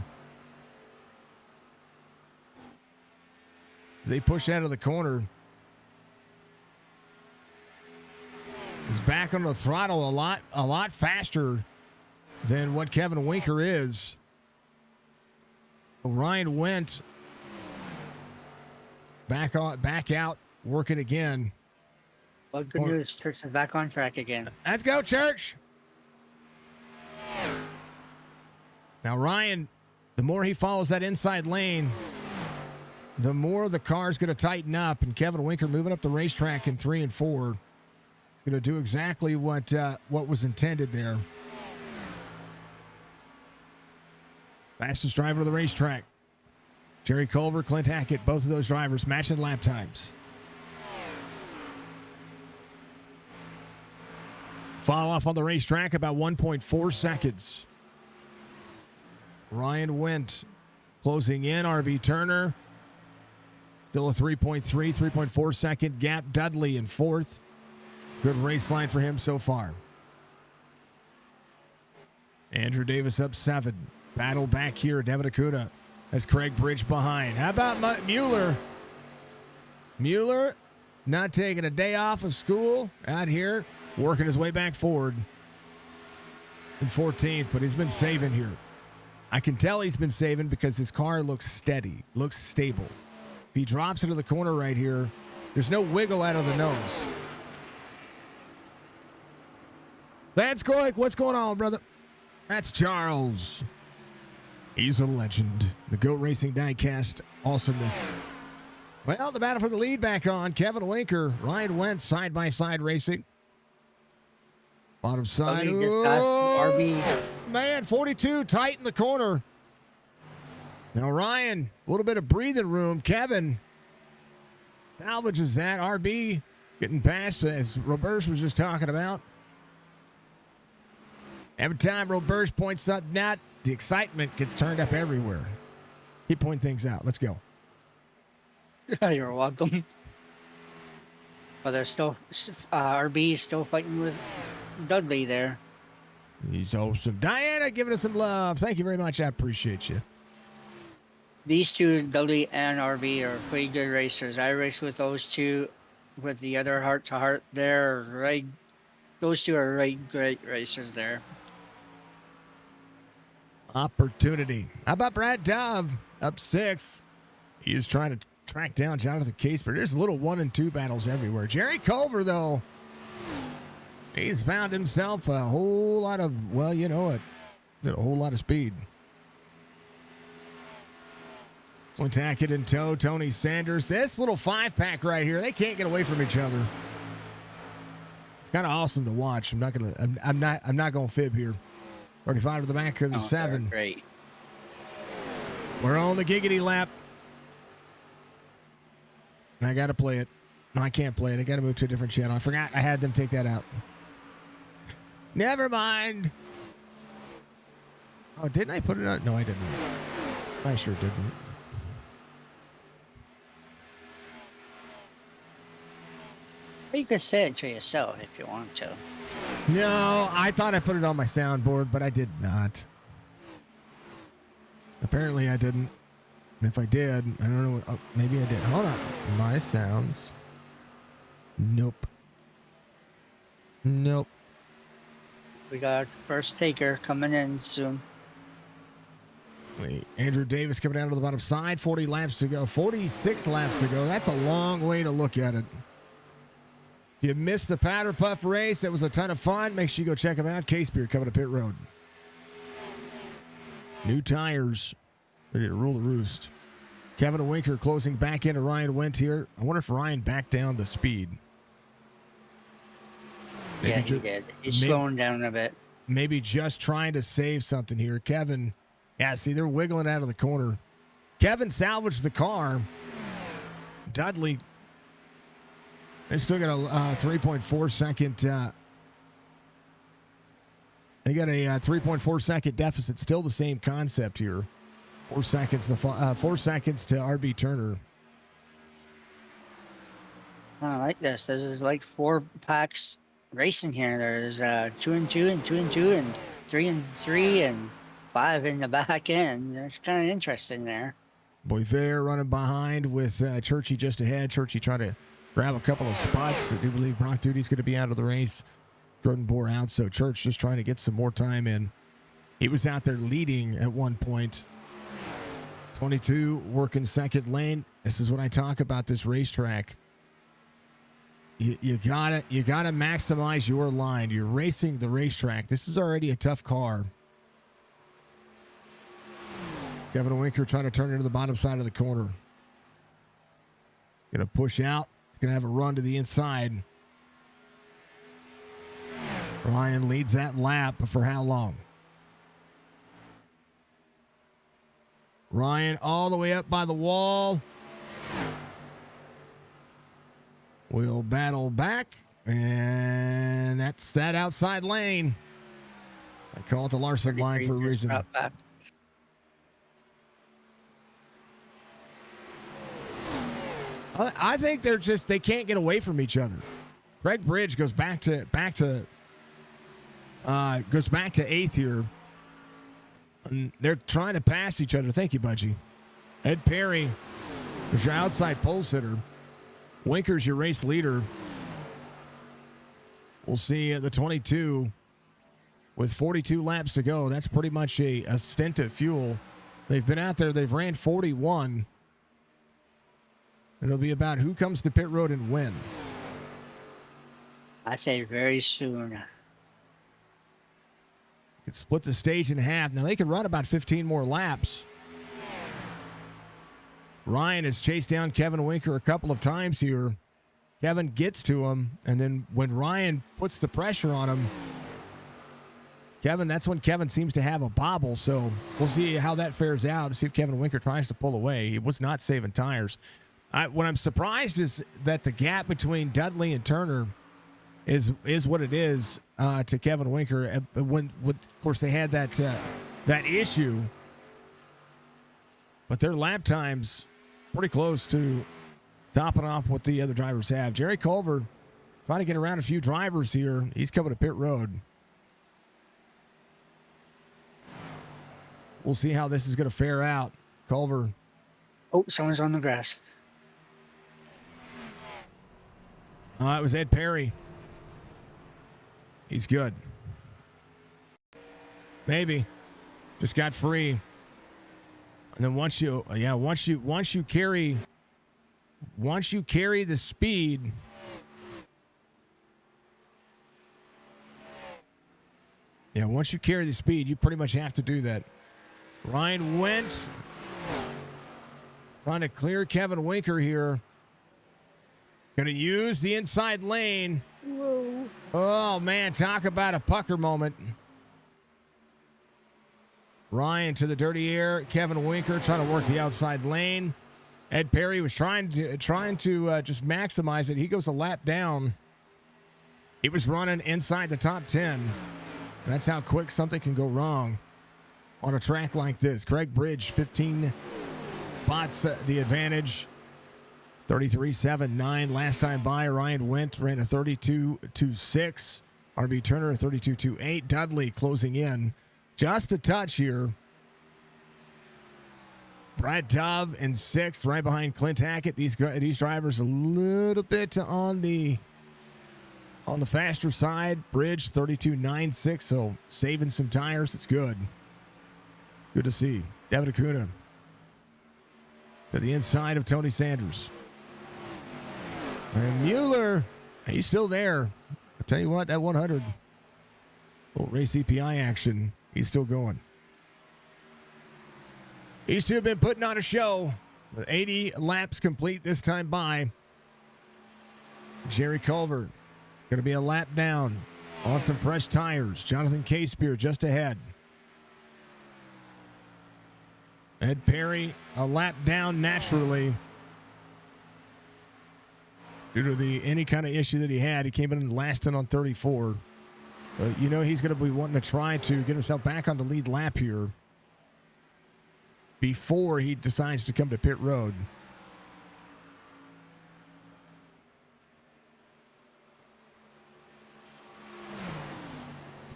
As they push out of the corner. Is back on the throttle a lot faster than what Kevin Winker is. Ryan went back out, working again. Well, good news. Church is back on track again. Let's go, Church. Now, Ryan, the more he follows that inside lane, the more the car's going to tighten up. And Kevin Winker moving up the racetrack in 3 and 4. Going to do exactly what was intended there. Fastest driver of the racetrack. Jerry Culver, Clint Hackett, both of those drivers matching lap times. Fall off on the racetrack about 1.4 seconds. Ryan Wendt closing in. RB Turner still a 3.4 second gap. Dudley in fourth. Good race line for him so far. Andrew Davis up 7. Battle back here. Devin Acuna has Craig Bridge behind. How about Mueller? Mueller not taking a day off of school out here, working his way back forward in 14th, but he's been saving here. I can tell he's been saving because his car looks steady, looks stable. If he drops into the corner right here, there's no wiggle out of the nose. That's Goik. What's going on, brother? That's Charles. He's a legend. The GOAT Racing Diecast awesomeness. Well, the battle for the lead back on. Kevin Winker, Ryan Wendt, side-by-side racing. Bottom side. RB. Man, 42, tight in the corner. Now, Ryan, a little bit of breathing room. Kevin salvages that. RB getting past, as Roberge was just talking about. Every time Roberge points something out, the excitement gets turned up everywhere. He point things out. Let's go. You're welcome. But there's still RB is still fighting with Dudley there. He's awesome. Diana giving us some love. Thank you very much. I appreciate you. These two, Dudley and RB, are pretty good racers. I raced with those two, with the other heart to heart there. Right, those two are great racers there. Opportunity. How about Brad Dove up 6? He is trying to track down Jonathan Casper. There's little 1 and 2 battles everywhere. Jerry Culver, though, he's found himself a whole lot of, well, you know it, a whole lot of speed. Tackett in tow, Tony Sanders. This little 5-pack right here, they can't get away from each other. It's kind of awesome to watch. I'm not gonna fib here. 35 to the back of the 7. Great. We're on the giggity lap. I got to play it. No, I can't play it. I got to move to a different channel. I forgot I had them take that out. Never mind. Oh, didn't I put it on? No, I didn't. I sure didn't. You can say it to yourself if you want to. No, I thought I put it on my soundboard, but I did not. Apparently I didn't. If I did, I don't know. Oh, maybe I did. Hold on. My sounds. Nope. Nope. We got our first taker coming in soon. Andrew Davis coming down to the bottom side. 40 laps to go. 46 laps to go. That's a long way to look at it. If you missed the Powder Puff race, it was a ton of fun. Make sure you go check them out. Case Beer coming to pit road. New tires. Ready to rule the roost. Kevin Winker closing back into Ryan Wendt here. I wonder if Ryan backed down the speed. Maybe he did. He's slowing down a bit. Maybe just trying to save something here. Kevin, yeah, see, they're wiggling out of the corner. Kevin salvaged the car. Dudley, they still got a 3.4 second. They got a 3.4 second deficit. Still the same concept here. 4 seconds to 4 seconds to RB Turner. I like this. This is like 4 packs racing here. There's 2 and 2 and 2 and 2 and 3 and 3 and 5 in the back end. That's kind of interesting there. Boisvert running behind with Churchy just ahead. Churchy trying to grab a couple of spots. I do believe Brock Duty's going to be out of the race. Groden bore out, so Church just trying to get some more time in. He was out there leading at one point. 22 working second lane. This is what I talk about this racetrack. You gotta maximize your line. You're racing the racetrack. This is already a tough car. Kevin Winker trying to turn into the bottom side of the corner. Gonna push out. Gonna have a run to the inside. Ryan leads that lap, but for how long? Ryan all the way up by the wall. We'll battle back, and that's that outside lane. I call it the Larson line for a reason. I think they can't get away from each other. Greg Bridge goes back to eighth here. And they're trying to pass each other. Thank you, Budgie. Ed Perry is your outside pole sitter. Winker's your race leader. We'll see the 22 with 42 laps to go. That's pretty much a stint of fuel. They've been out there. They've ran 41. It'll be about who comes to pit road and when. I'd say very soon. Could split the stage in half. Now they could run about 15 more laps. Ryan has chased down Kevin Winker a couple of times here. Kevin gets to him, and then when Ryan puts the pressure on him, that's when Kevin seems to have a bobble. So we'll see how that fares out. See if Kevin Winker tries to pull away. He was not saving tires. What I'm surprised is that the gap between Dudley and Turner is what it is to Kevin Winker. When of course they had that issue, but their lap times pretty close to topping off what the other drivers have. Jerry Culver trying to get around a few drivers here. He's coming to pit road. We'll see how this is going to fare out. Culver. Oh, someone's on the grass. It was Ed Perry. He's good. Maybe. Just got free. And then once you carry the speed, once you carry the speed, you pretty much have to do that. Ryan went trying to clear Kevin Winker here. Going to use the inside lane. Whoa. Oh, man, talk about a pucker moment. Ryan to the dirty air. Kevin Winker trying to work the outside lane. Ed Perry was trying to just maximize it. He goes a lap down. He was running inside the top 10. That's how quick something can go wrong on a track like this. Greg Bridge, 15 spots the advantage. 33.79 last time by. Ryan Wendt ran a 32.26. RB Turner a 32.28. Dudley closing in just a touch here. Brad Dove in sixth, right behind Clint Hackett. These drivers a little bit on the faster side. Bridge 32.96, so saving some tires. It's good. Good to see. Devin Acuna to the inside of Tony Sanders. And Mueller, he's still there. I'll tell you what, that 100 little race EPI action, he's still going. These two have been putting on a show. 80 laps complete this time by. Jerry Culver going to be a lap down on some fresh tires. Jonathan Casebeer just ahead. Ed Perry a lap down naturally. Due to any kind of issue that he had, he came in last in on 34. He's going to be wanting to try to get himself back on the lead lap here before he decides to come to pit road.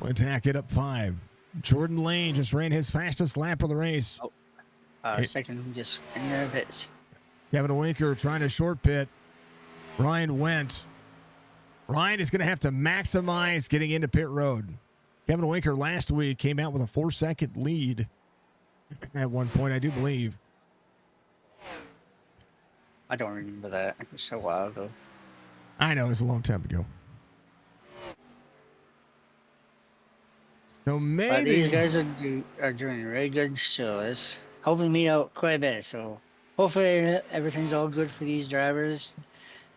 Clint Hackett up 5. Jordan Lane just ran his fastest lap of the race. Second, just in the pits. Kevin Winker trying to short pit. Ryan Wendt. Ryan is going to have to maximize getting into pit road. Kevin Winker last week came out with a 4-second lead at one point, I do believe. I don't remember that. It was so a while ago. I know, it was a long time ago. So maybe these guys are doing really good, so it's helping me out quite a bit. So hopefully everything's all good for these drivers.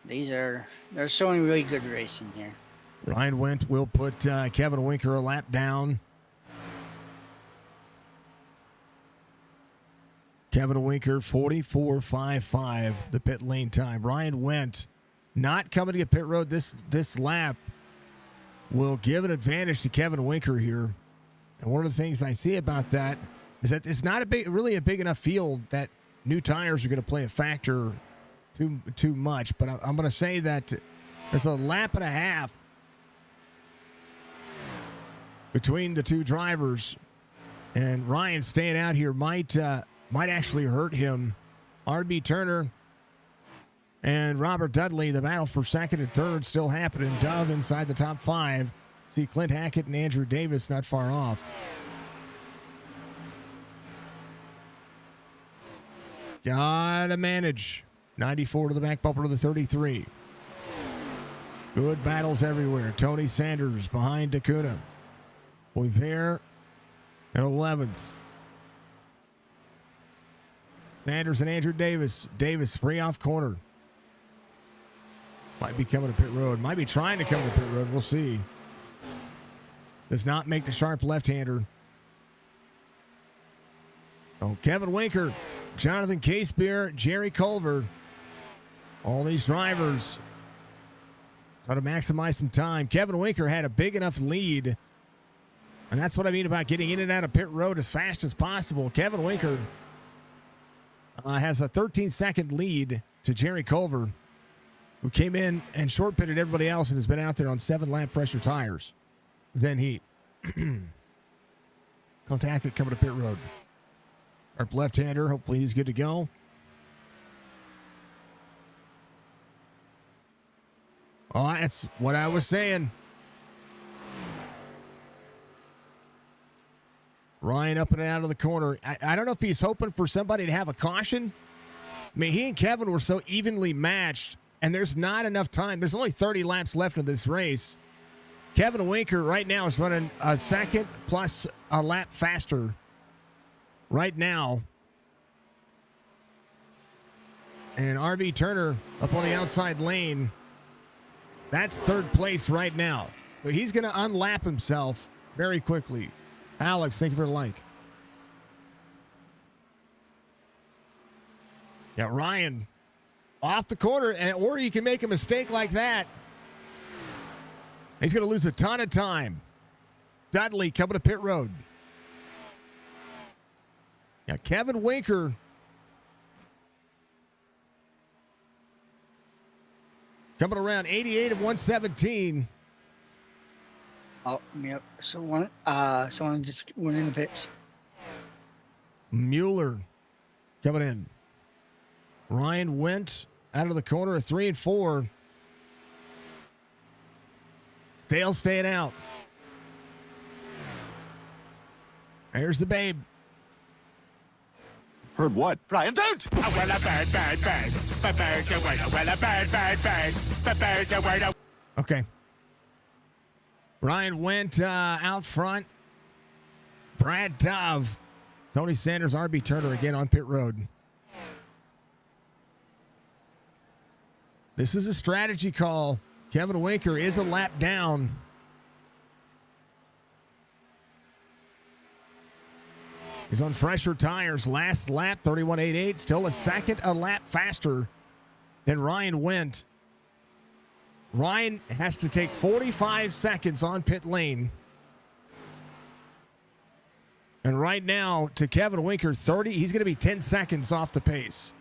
They're showing really good racing here. Ryan Wendt will put Kevin Winker a lap down. Kevin Winker 44.55 the pit lane time. Ryan Wendt not coming to get pit road this lap will give an advantage to Kevin Winker here. And one of the things I see about that is that it's not really a big enough field that new tires are going to play a factor too much, but I'm going to say that there's a lap and a half between the two drivers, and Ryan staying out here might actually hurt him. RB Turner and Robert Dudley, the battle for second and third still happening. Dove inside the top 5. See Clint Hackett and Andrew Davis not far off. Gotta manage. 94 to the back bumper to the 33. Good battles everywhere. Tony Sanders behind Dacuna. Poivere at 11th. Sanders and Andrew Davis. Davis free off corner. Might be coming to pit road. Might be trying to come to pit road. We'll see. Does not make the sharp left-hander. So Kevin Winker, Jonathan Casebeer, Jerry Culver. All these drivers try to maximize some time. Kevin Winker had a big enough lead. And that's what I mean about getting in and out of pit road as fast as possible. Kevin Winker has a 13-second lead to Jerry Culver, who came in and short pitted everybody else and has been out there on 7-lap fresher tires than he. Contact coming to pit road. Our left-hander, hopefully he's good to go. Oh, that's what I was saying. Ryan up and out of the corner. I don't know if he's hoping for somebody to have a caution. I mean, he and Kevin were so evenly matched, and there's not enough time. There's only 30 laps left in this race. Kevin Winker right now is running a second plus a lap faster right now. And RB Turner up on the outside lane. That's third place right now. But he's going to unlap himself very quickly. Alex, thank you for the like. Yeah, Ryan off the corner, or you can make a mistake like that. He's going to lose a ton of time. Dudley coming to pit road. Yeah, Kevin Winker coming around 88 of 117. Oh, yep. Someone just went in the pits. Mueller coming in. Ryan went out of the corner of 3 and 4. Dale staying out. Here's the babe. Heard what? Ryan, don't! Oh, well, a bird. Okay. Ryan went out front. Brad Dove. Tony Sanders, RB Turner again on pit road. This is a strategy call. Kevin Winker is a lap down. He's on fresher tires. Last lap, 31.88. Still a lap faster than Ryan went. Ryan has to take 45 seconds on pit lane. And right now, to Kevin Winker, 30. He's going to be 10 seconds off the pace.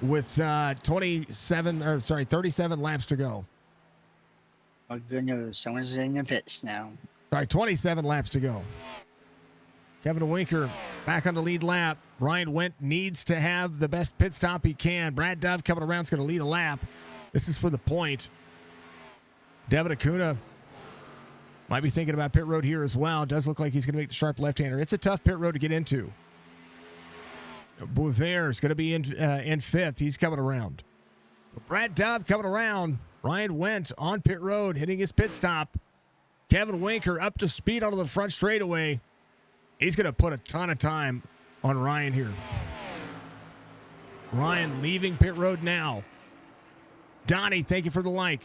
With 37 laps to go. Oh, good news. Someone's in the pits now. Sorry, 27 laps to go. Kevin Winker back on the lead lap. Ryan Wendt needs to have the best pit stop he can. Brad Dove coming around is going to lead a lap. This is for the point. Devin Acuna might be thinking about pit road here as well. Does look like he's going to make the sharp left-hander. It's a tough pit road to get into. Bouvert is going to be in fifth. He's coming around. So Brad Dove coming around. Ryan Wendt on pit road, hitting his pit stop. Kevin Winker up to speed onto the front straightaway. He's going to put a ton of time on Ryan here. Ryan leaving pit road now. Donnie, thank you for the like.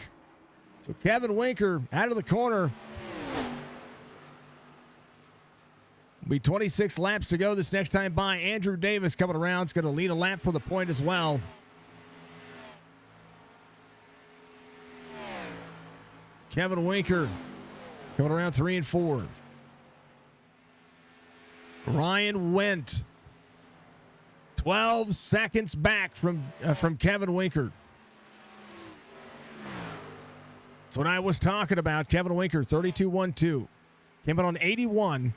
So Kevin Winker out of the corner. Be 26 laps to go this next time by. Andrew Davis coming around. It's going to lead a lap for the point as well. Kevin Winker coming around 3 and 4. Ryan Wendt, 12 seconds back from Kevin Winker. That's what I was talking about. Kevin Winker, 32.12. Came out on 81.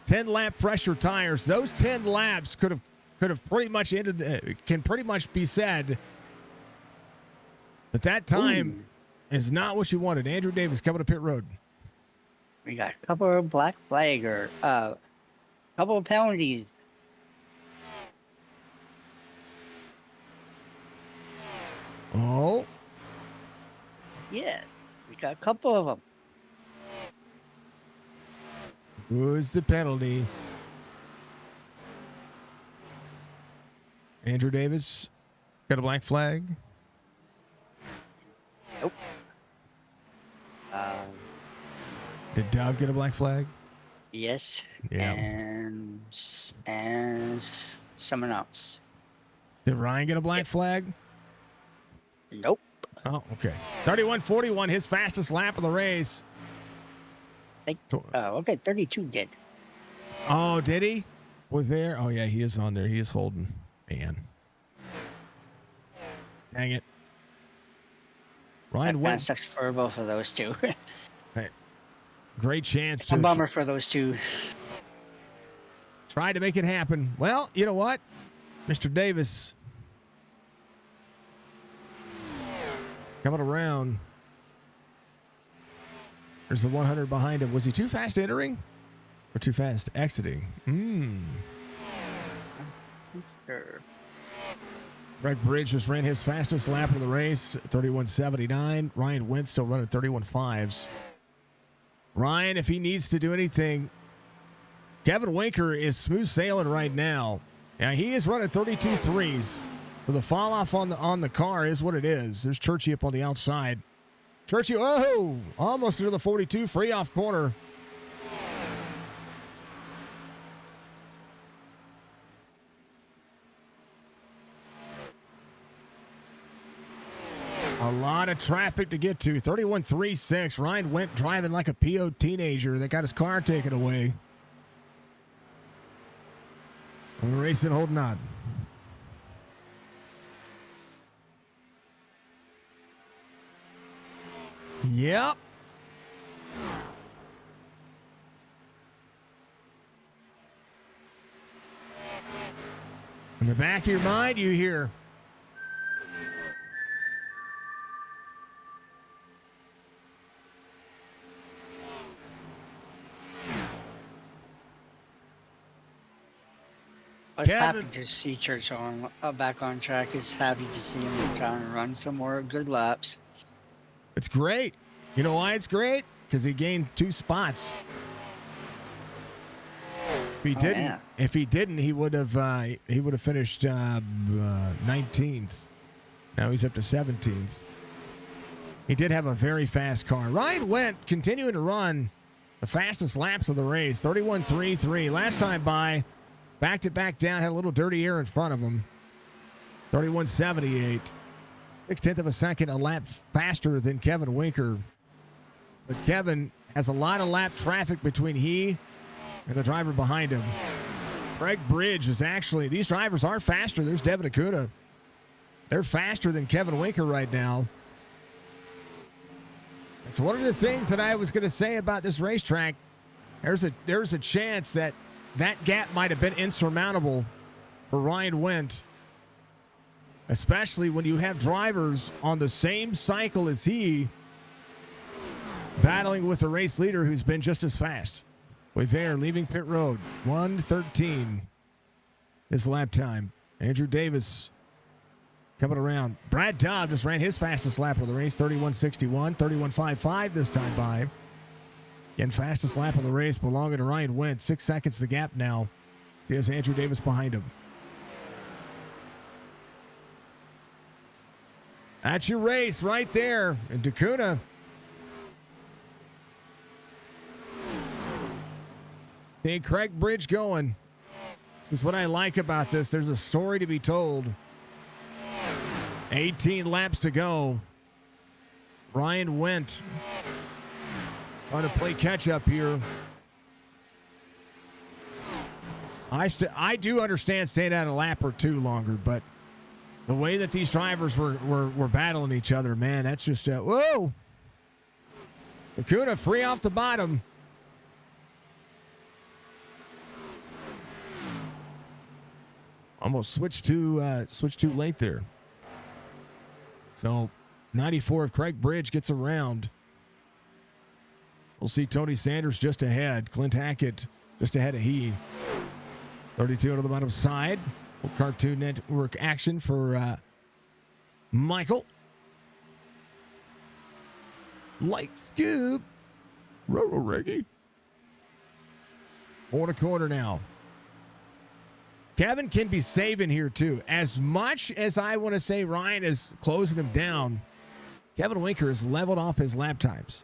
10-lap fresher tires. Those 10 laps could have pretty much ended. Can pretty much be said that time is not what you wanted. Andrew Davis coming to pit road. We got a couple of black flag or couple of penalties. Oh. Yeah, we got a couple of them. Who's the penalty? Andrew Davis got a black flag. Nope. Did Dove get a black flag? Yes. Yeah. And someone else. Did Ryan get a black flag? Nope. Oh, okay. 31.41, his fastest lap of the race. Okay, 32 did. Oh, did he? Was there? Oh, yeah, he is on there. He is holding. Man. Dang it. Ryan Wendt. Sucks for both of those two. Hey, great chance A to bummer for those two. try to make it happen. Well, you know what? Mr. Davis coming around. There's the 100 behind him. Was he too fast entering or too fast exiting? Sure. Greg Bridge just ran his fastest lap of the race, 31.79. Ryan Wendt still running 31.5s. Ryan, if he needs to do anything, Kevin Winker is smooth sailing right now. Yeah, he is running 32.3s. So the fall off on the car is what it is. There's Churchy up on the outside. Churchy, oh, almost into the 42, free off corner. A lot of traffic to get to. 31.36. Ryan Wendt driving like a PO teenager that got his car taken away. And racing holding on. Yep. In the back of your mind, you hear. I was Kevin. happy to see Church back on track. It's happy to see him trying to run some more good laps. It's great. You know why it's great? Because he gained 2 spots. If he didn't, he would have finished 19th. Now he's up to 17th. He did have a very fast car. Ryan Wendt continuing to run the fastest laps of the race, 31.33. Last time by, backed it back down, had a little dirty air in front of him. 31.78. 0.6 of a second a lap faster than Kevin Winker. But Kevin has a lot of lap traffic between he and the driver behind him. Craig Bridge is actually, these drivers are faster. There's Devin Acuna. They're faster than Kevin Winker right now. It's one of the things that I was going to say about this racetrack. There's a chance that gap might have been insurmountable for Ryan Wendt, especially when you have drivers on the same cycle as he battling with a race leader who's been just as fast. Weaver leaving pit road, 1:13 his lap time. Andrew Davis coming around. Brad Dobb just ran his fastest lap of the race, 31.61, 31.55 this time by. Again, fastest lap of the race belonging to Ryan Wendt. 6 seconds the gap now. He has Andrew Davis behind him. That's your race right there. And Acuna. Seeing Craig Bridge going. This is what I like about this. There's a story to be told. 18 laps to go. Ryan Wendt trying to play catch up here. I do understand staying out a lap or two longer, but the way that these drivers were battling each other, man, that's just whoa. Acuna free off the bottom. Almost switched too late there. So 94 of Craig Bridge gets around. We'll see Tony Sanders just ahead. Clint Hackett just ahead of he. 32 to the bottom side. Cartoon Network action for Michael. Like Scoop. Roto Reggie. Quarter now. Kevin can be saving here too. As much as I want to say Ryan is closing him down, Kevin Winker has leveled off his lap times.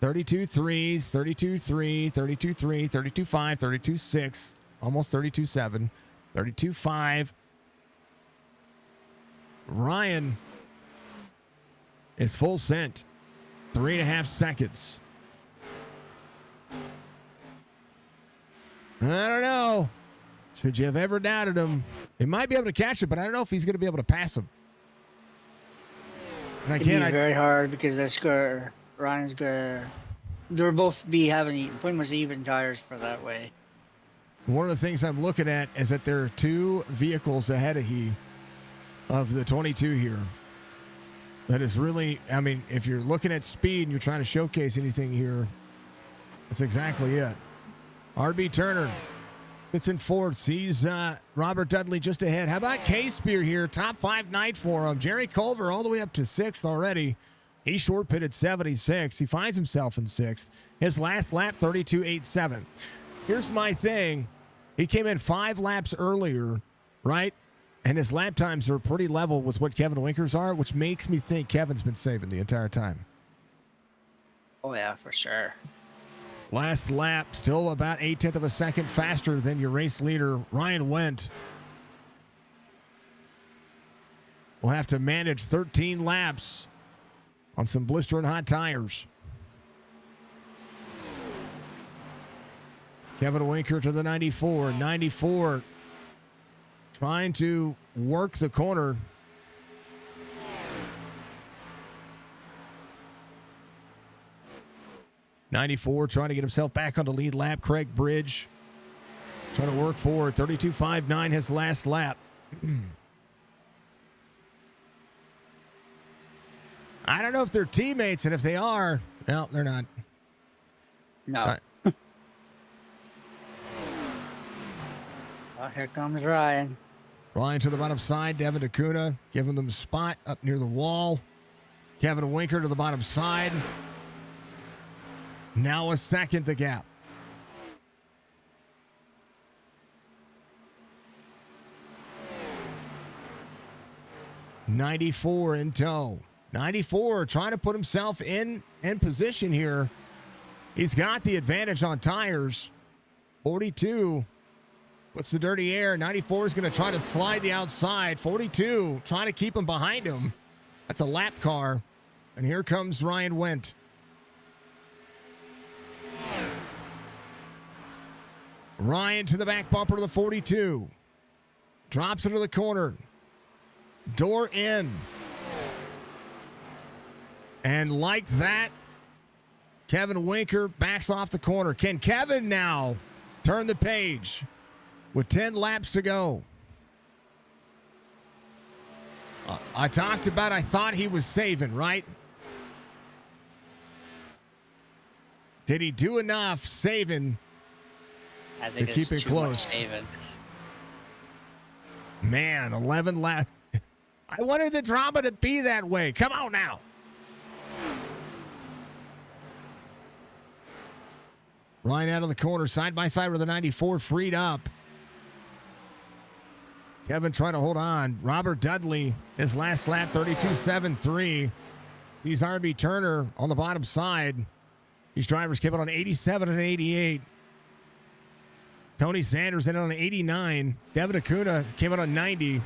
32.3s, 32.3, 32.3, 32.5, 32.6, almost 32.7, 32.5. Ryan is full sent, 3.5 seconds. I don't know. Should you have ever doubted him? He might be able to catch it, but I don't know if he's going to be able to pass him. And It'd be very hard because that's good. Ryan's good. They'll both be having pretty much even tires for that way. One of the things I'm looking at is that there are two vehicles ahead of he of the 22 here. That is really, I mean, if you're looking at speed and you're trying to showcase anything here, that's exactly it. RB Turner sits in fourth, sees Robert Dudley just ahead. How about K-Spear here? Top 5 night for him. Jerry Culver all the way up to 6th already. He short pitted 76. He finds himself in 6th. His last lap, 32.87. Here's my thing. He came in 5 laps earlier, right? And his lap times are pretty level with what Kevin Winker's are, which makes me think Kevin's been saving the entire time. Oh, yeah, for sure. Last lap, still about 1/8 of a second faster than your race leader, Ryan Wendt. Will have to manage 13 laps on some blistering hot tires. Kevin Winker to the 94. 94 trying to work the corner. '94 trying to get himself back on the lead lap. Craig Bridge trying to work forward. 32.59 his last lap. I don't know if they're teammates, and if they are, no, they're not. No. Well, here comes Ryan. Ryan to the bottom side. Devin Acuna giving them a spot up near the wall. Kevin Winker to the bottom side. Now a second the gap. '94 in tow. 94 trying to put himself in position here. He's got the advantage on tires. 42. What's the dirty air? 94 is going to try to slide the outside. 42 trying to keep him behind him. That's a lap car. And here comes Ryan Wendt. Ryan to the back bumper to the 42. Drops into the corner. Door in. And like that, Kevin Winker backs off the corner. Can Kevin now turn the page with 10 laps to go? I talked about I thought he was saving, right? Did he do enough saving I think to keep it close? Man, 11 laps. I wanted the drama to be that way. Come on now. Ryan out of the corner, side by side with the 94, freed up. Kevin trying to hold on. Robert Dudley, his last lap, 32.73. He's RB Turner on the bottom side. These drivers came out on 87 and 88. Tony Sanders ended on 89. Devin Acuna came out on 90.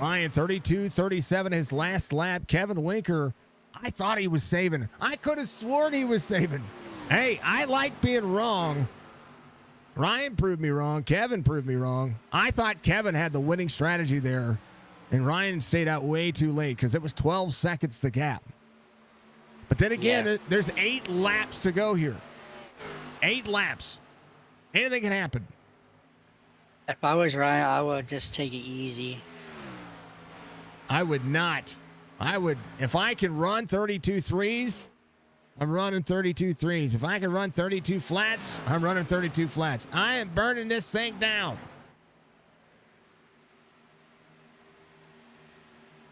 Ryan, 32.37, his last lap. Kevin Winker, I thought he was saving. I could have sworn he was saving. Hey, I like being wrong. Ryan proved me wrong. Kevin proved me wrong. I thought Kevin had the winning strategy there, and Ryan stayed out way too late because it was 12 seconds the gap. But then again, there's 8 laps to go here. 8 laps. Anything can happen. If I was Ryan, I would just take it easy. I would not. I would, if I can run 32 threes, I'm running 32 threes. If I can run 32 flats, I'm running 32 flats. I am burning this thing down.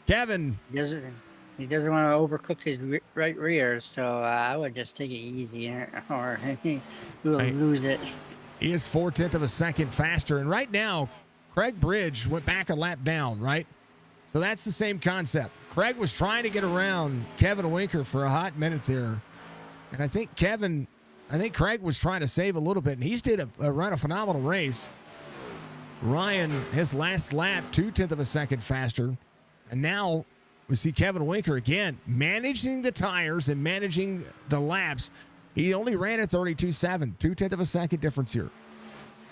Kevin. He doesn't want to overcook his right rear, so I would just take it easy, or he will lose it. He is 0.4 of a second faster. And right now, Craig Bridge went back a lap down, right? So that's the same concept. Craig was trying to get around Kevin Winker for a hot minute there. And I think Craig was trying to save a little bit. And he's run a phenomenal race. Ryan, his last lap, 0.2 of a second faster. And now we see Kevin Winker again managing the tires and managing the laps. He only ran at 32.7, 0.2 of a second difference here.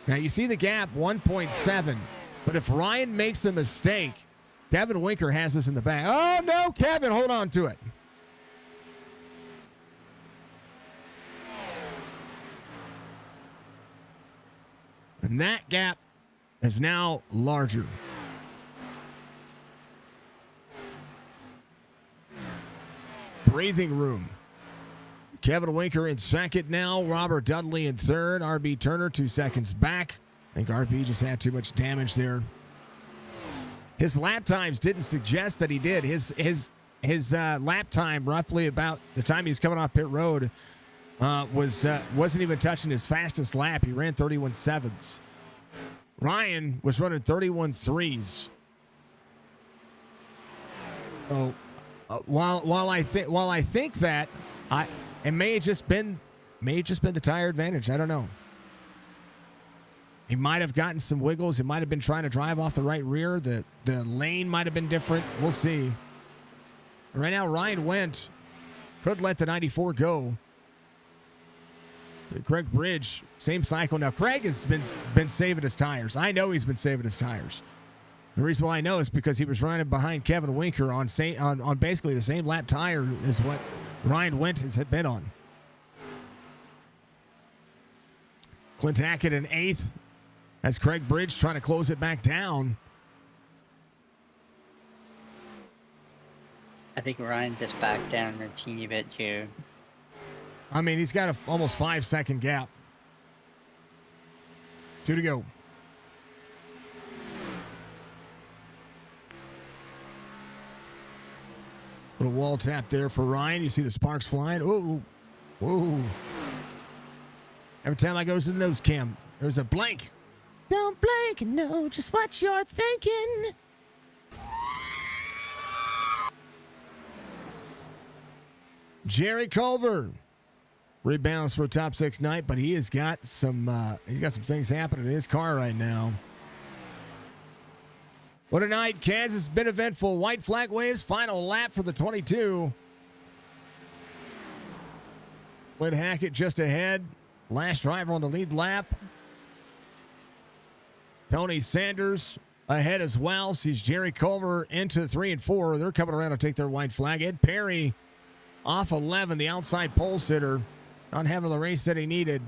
Now you see the gap, 1.7. But if Ryan makes a mistake, Kevin Winker has this in the bag. Oh, no, Kevin, hold on to it. And that gap is now larger. Breathing room. Kevin Winker in second now. Robert Dudley in third. RB Turner 2 seconds back. I think RB just had too much damage there. His lap times didn't suggest that he did. His lap time, roughly about the time he was coming off pit road, wasn't even touching his fastest lap. He ran 31.7s. Ryan was running 31.3s. So while I think that it may have just been the tire advantage. I don't know. He might have gotten some wiggles. He might have been trying to drive off the right rear. The lane might have been different. We'll see. Right now, Ryan could let the 94 go. Craig Bridge, same cycle. Now, Craig has been saving his tires. I know he's been saving his tires. The reason why I know is because he was running behind Kevin Winker on basically the same lap tire as what Ryan Wendt has been on. Clint Hackett in 8th as Craig Bridge trying to close it back down. I think Ryan just backed down a teeny bit too. I mean, he's got almost 5-second gap. 2 to go. Little wall tap there for Ryan. You see the sparks flying. Oh, whoa. Every time I go to the nose cam, there's a blank. Don't blink and know just what you're thinking. Jerry Culver rebounds for a top 6 night, but he's got some things happening in his car right now. What a night. Kansas has been eventful. White flag waves, final lap for the 22. Clint Hackett just ahead. Last driver on the lead lap. Tony Sanders ahead as well. Sees Jerry Culver into 3 and 4. They're coming around to take their white flag. Ed Perry off 11, the outside pole sitter. Not having the race that he needed.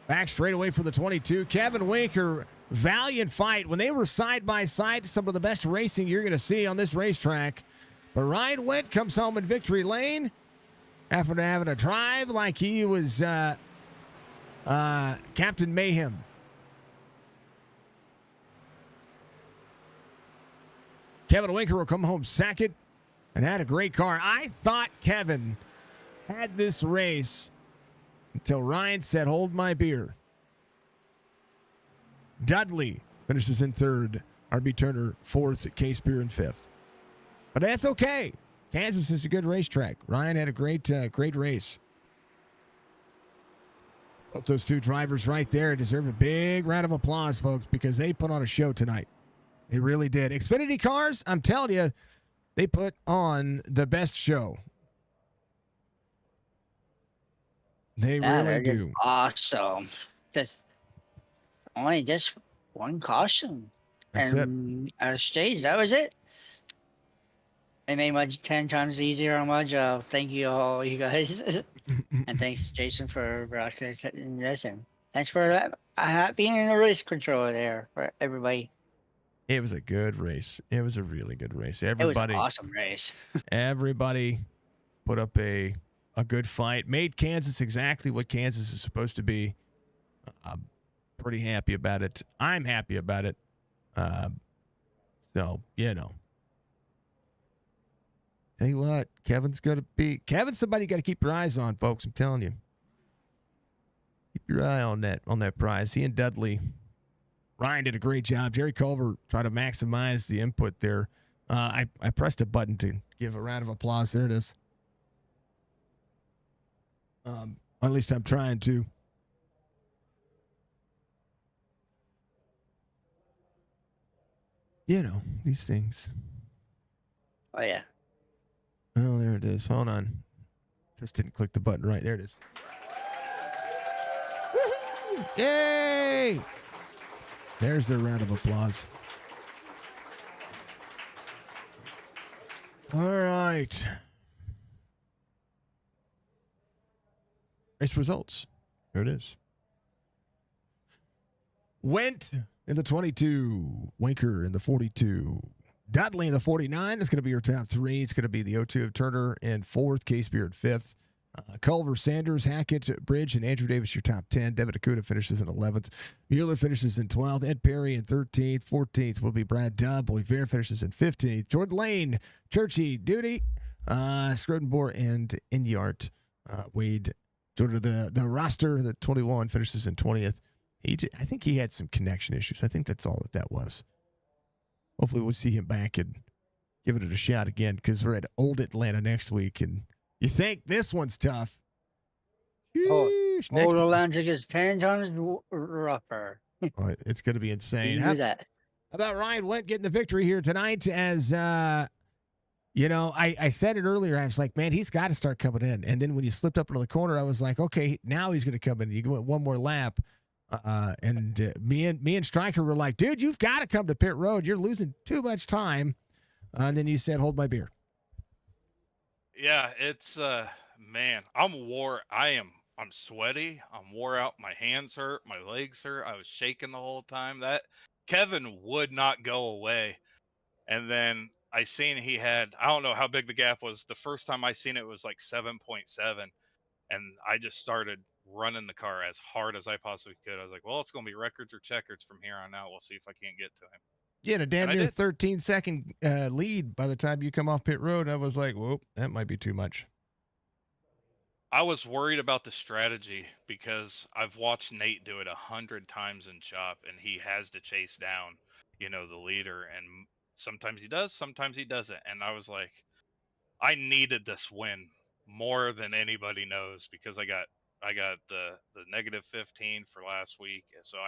Back straight away for the 22. Kevin Winker, valiant fight. When they were side by side, some of the best racing you're going to see on this racetrack. But Ryan Wendt comes home in victory lane after having a drive like he was Captain Mayhem. Kevin Winker will come home second and had a great car. I thought Kevin had this race until Ryan said, hold my beer. Dudley finishes in third. RB Turner fourth. Case Beer in fifth. But that's okay. Kansas is a good racetrack. Ryan had a great race. Both those two drivers right there deserve a big round of applause, folks, because they put on a show tonight. They really did. Xfinity cars, I'm telling you, they put on the best show. They Yeah, really they did do. awesome. Just only just one caution That's it. and a stage. That was it. They made Mudge 10 times easier on Mudge. Thank you all, you guys. And thanks, Jason, for broadcasting this. And thanks for that, being in the race controller there for everybody. It was a good race. It was a really good race. It was an Everybody, awesome race. everybody put up a good fight. Made Kansas exactly what Kansas is supposed to be. I'm pretty happy about it. I'm happy about it. Uh, so tell you what, Kevin's somebody you got to keep your eyes on, folks. I'm telling you, keep your eye on that prize. He and Dudley. Ryan did a great job. Jerry Culver tried to maximize the input there. I pressed a button to give a round of applause. There it is. At least I'm trying to. These things. Oh, yeah. Oh, there it is. Hold on. Just didn't click the button right. There it is. Woo-hoo! Yay! There's their round of applause. All right. Race results. Here it is. Went in the 22. Winker in the 42. Dudley in the 49 is going to be your top three. It's going to be the O2 of Turner in fourth. Case Beard fifth. Culver, Sanders, Hackett, Bridge, and Andrew Davis, your top 10. Devin Akuta finishes in 11th. Mueller finishes in 12th. Ed Perry in 13th. 14th will be Brad Dubb. Oliveira finishes in 15th. Jordan Lane, Churchy, Duty, Scrodenbor, and Inyart. Wade, sort of the roster, the 21 finishes in 20th. I think he had some connection issues. I think that's all that was. Hopefully we'll see him back and give it a shot again because we're at Old Atlanta next week, and you think this one's tough. Oh, Old Atlantic is 10 times rougher. It's going to be insane. How about Ryan Wendt getting the victory here tonight? As I said it earlier. I was like, man, he's got to start coming in. And then when you slipped up into the corner, I was like, okay, now he's going to come in. You went one more lap. Me and Stryker were like, dude, you've got to come to pit road. You're losing too much time. And then you said, hold my beer. Yeah, it's man, I'm sweaty. I'm wore out. My hands hurt. My legs hurt. I was shaking the whole time. That Kevin would not go away. And then I seen he had, I don't know how big the gap was. The first time I seen it was like 7.7. And I just started running the car as hard as I possibly could. I was like, well, it's going to be records or checkers from here on out. We'll see if I can't get to him. Yeah, a damn near 13-second lead by the time you come off pit road. I was like, whoop, that might be too much. I was worried about the strategy because I've watched Nate do it 100 times in Chop, and he has to chase down, the leader. And sometimes he does, sometimes he doesn't. And I was like, I needed this win more than anybody knows because I got the negative 15 for last week, so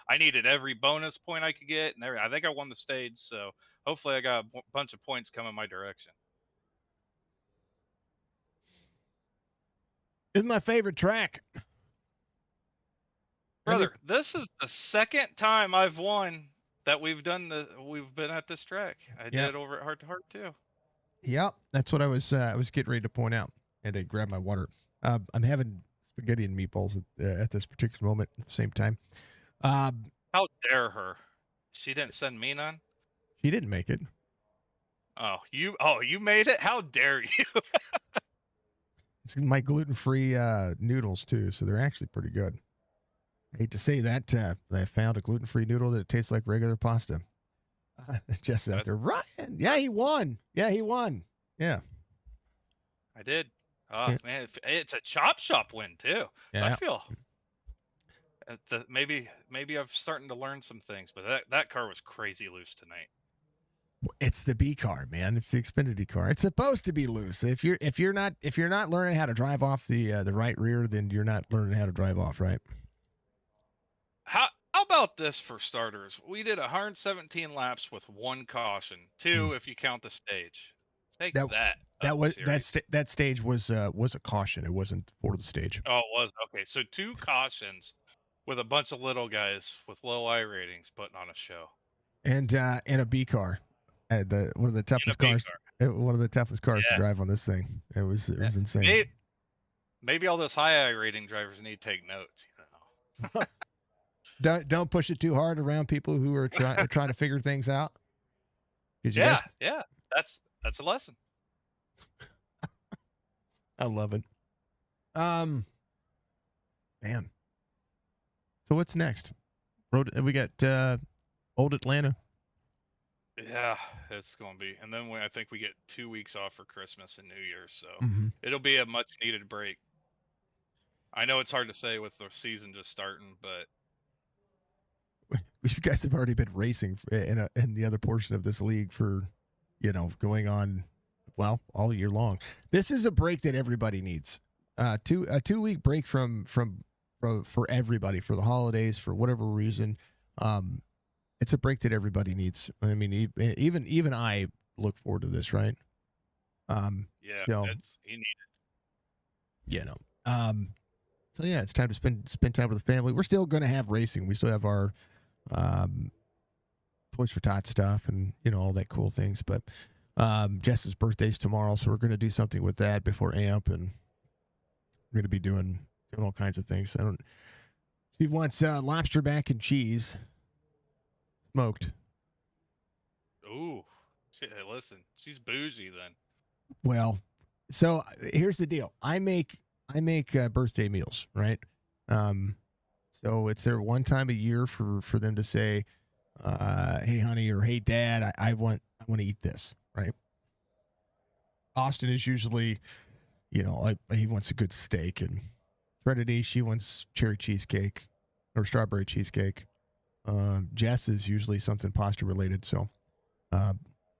I needed every bonus point I could get, and I think I won the stage. So hopefully I got a bunch of points coming my direction. This is my favorite track, brother. This is the second time I've won that we've been at this track. I did over at Heart to Heart too. Yep, that's what I was getting ready to point out. And I grabbed my water. I'm having spaghetti and meatballs at this particular moment at the same time. How dare her? She didn't send me none. She didn't make it. Oh, you made it? How dare you? It's my gluten-free noodles too, so they're actually pretty good. I hate to say that. I found a gluten-free noodle that tastes like regular pasta. Just out there, Ryan. Yeah, he won. Yeah, I did. Oh man, it's a Chop Shop win too. Yeah. I feel maybe I'm starting to learn some things, but that car was crazy loose tonight. It's the B car, man. It's the Xfinity car. It's supposed to be loose. If you're not learning how to drive off the right rear, then you're not learning how to drive off right. How about this for starters? We did 117 laps with one caution, 2 if you count the stage. Take That that. that was series. that stage was a caution. It wasn't for the stage. Oh, it was okay. So 2 cautions with a bunch of little guys with low I ratings putting on a show And a B car, one of the in a toughest B cars. car. One of the toughest cars to Yeah. drive on this thing. It was Yeah. insane. Maybe all those high I rating drivers need to take notes. Don't push it too hard around people who are trying to figure things out. Because you guys, Yeah. That's a lesson. I love it. Man. So what's next? We got Old Atlanta. Yeah, it's gonna be. And then I think we get 2 weeks off for Christmas and New Year's, so Mm-hmm. it'll be a much needed break. I know it's hard to say with the season just starting, but You guys have already been racing in the other portion of this league for, going on, well, all year long. This is a break that everybody needs. A 2-week break from for everybody, for the holidays, for whatever reason. It's a break that everybody needs. I mean, even I look forward to this, right? yeah, So, he needed. So yeah, it's time to spend time with the family. We're still going to have racing. We still have our Toys for Tot stuff and all that cool things. But Jess's birthday's tomorrow, so we're going to do something with that before AMP, and we're going to be doing all kinds of things. She wants lobster mac and cheese, smoked. Ooh, hey, listen, she's bougie then. Well, so here's the deal. I make birthday meals, right? So it's their one time a year for them to say, "Hey, honey," or "Hey, Dad, I want to eat this," right? Austin is usually, he wants a good steak, and Trinity, she wants cherry cheesecake or strawberry cheesecake. Jess is usually something pasta related, so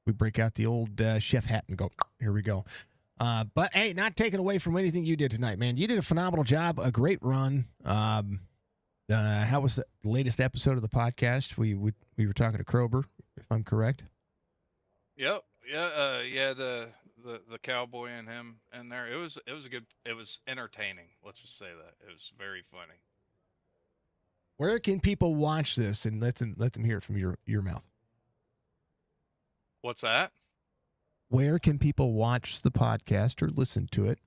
we break out the old chef hat and go, here we go. But hey, not taking away from anything you did tonight, man. You did a phenomenal job, a great run. How was the latest episode of the podcast? We were talking to Krober, if I'm correct. Yep. Yeah. The cowboy and him in there. It was entertaining. Let's just say that it was very funny. Where can people watch this and let them hear it from your mouth? What's that? Where can people watch the podcast or listen to it?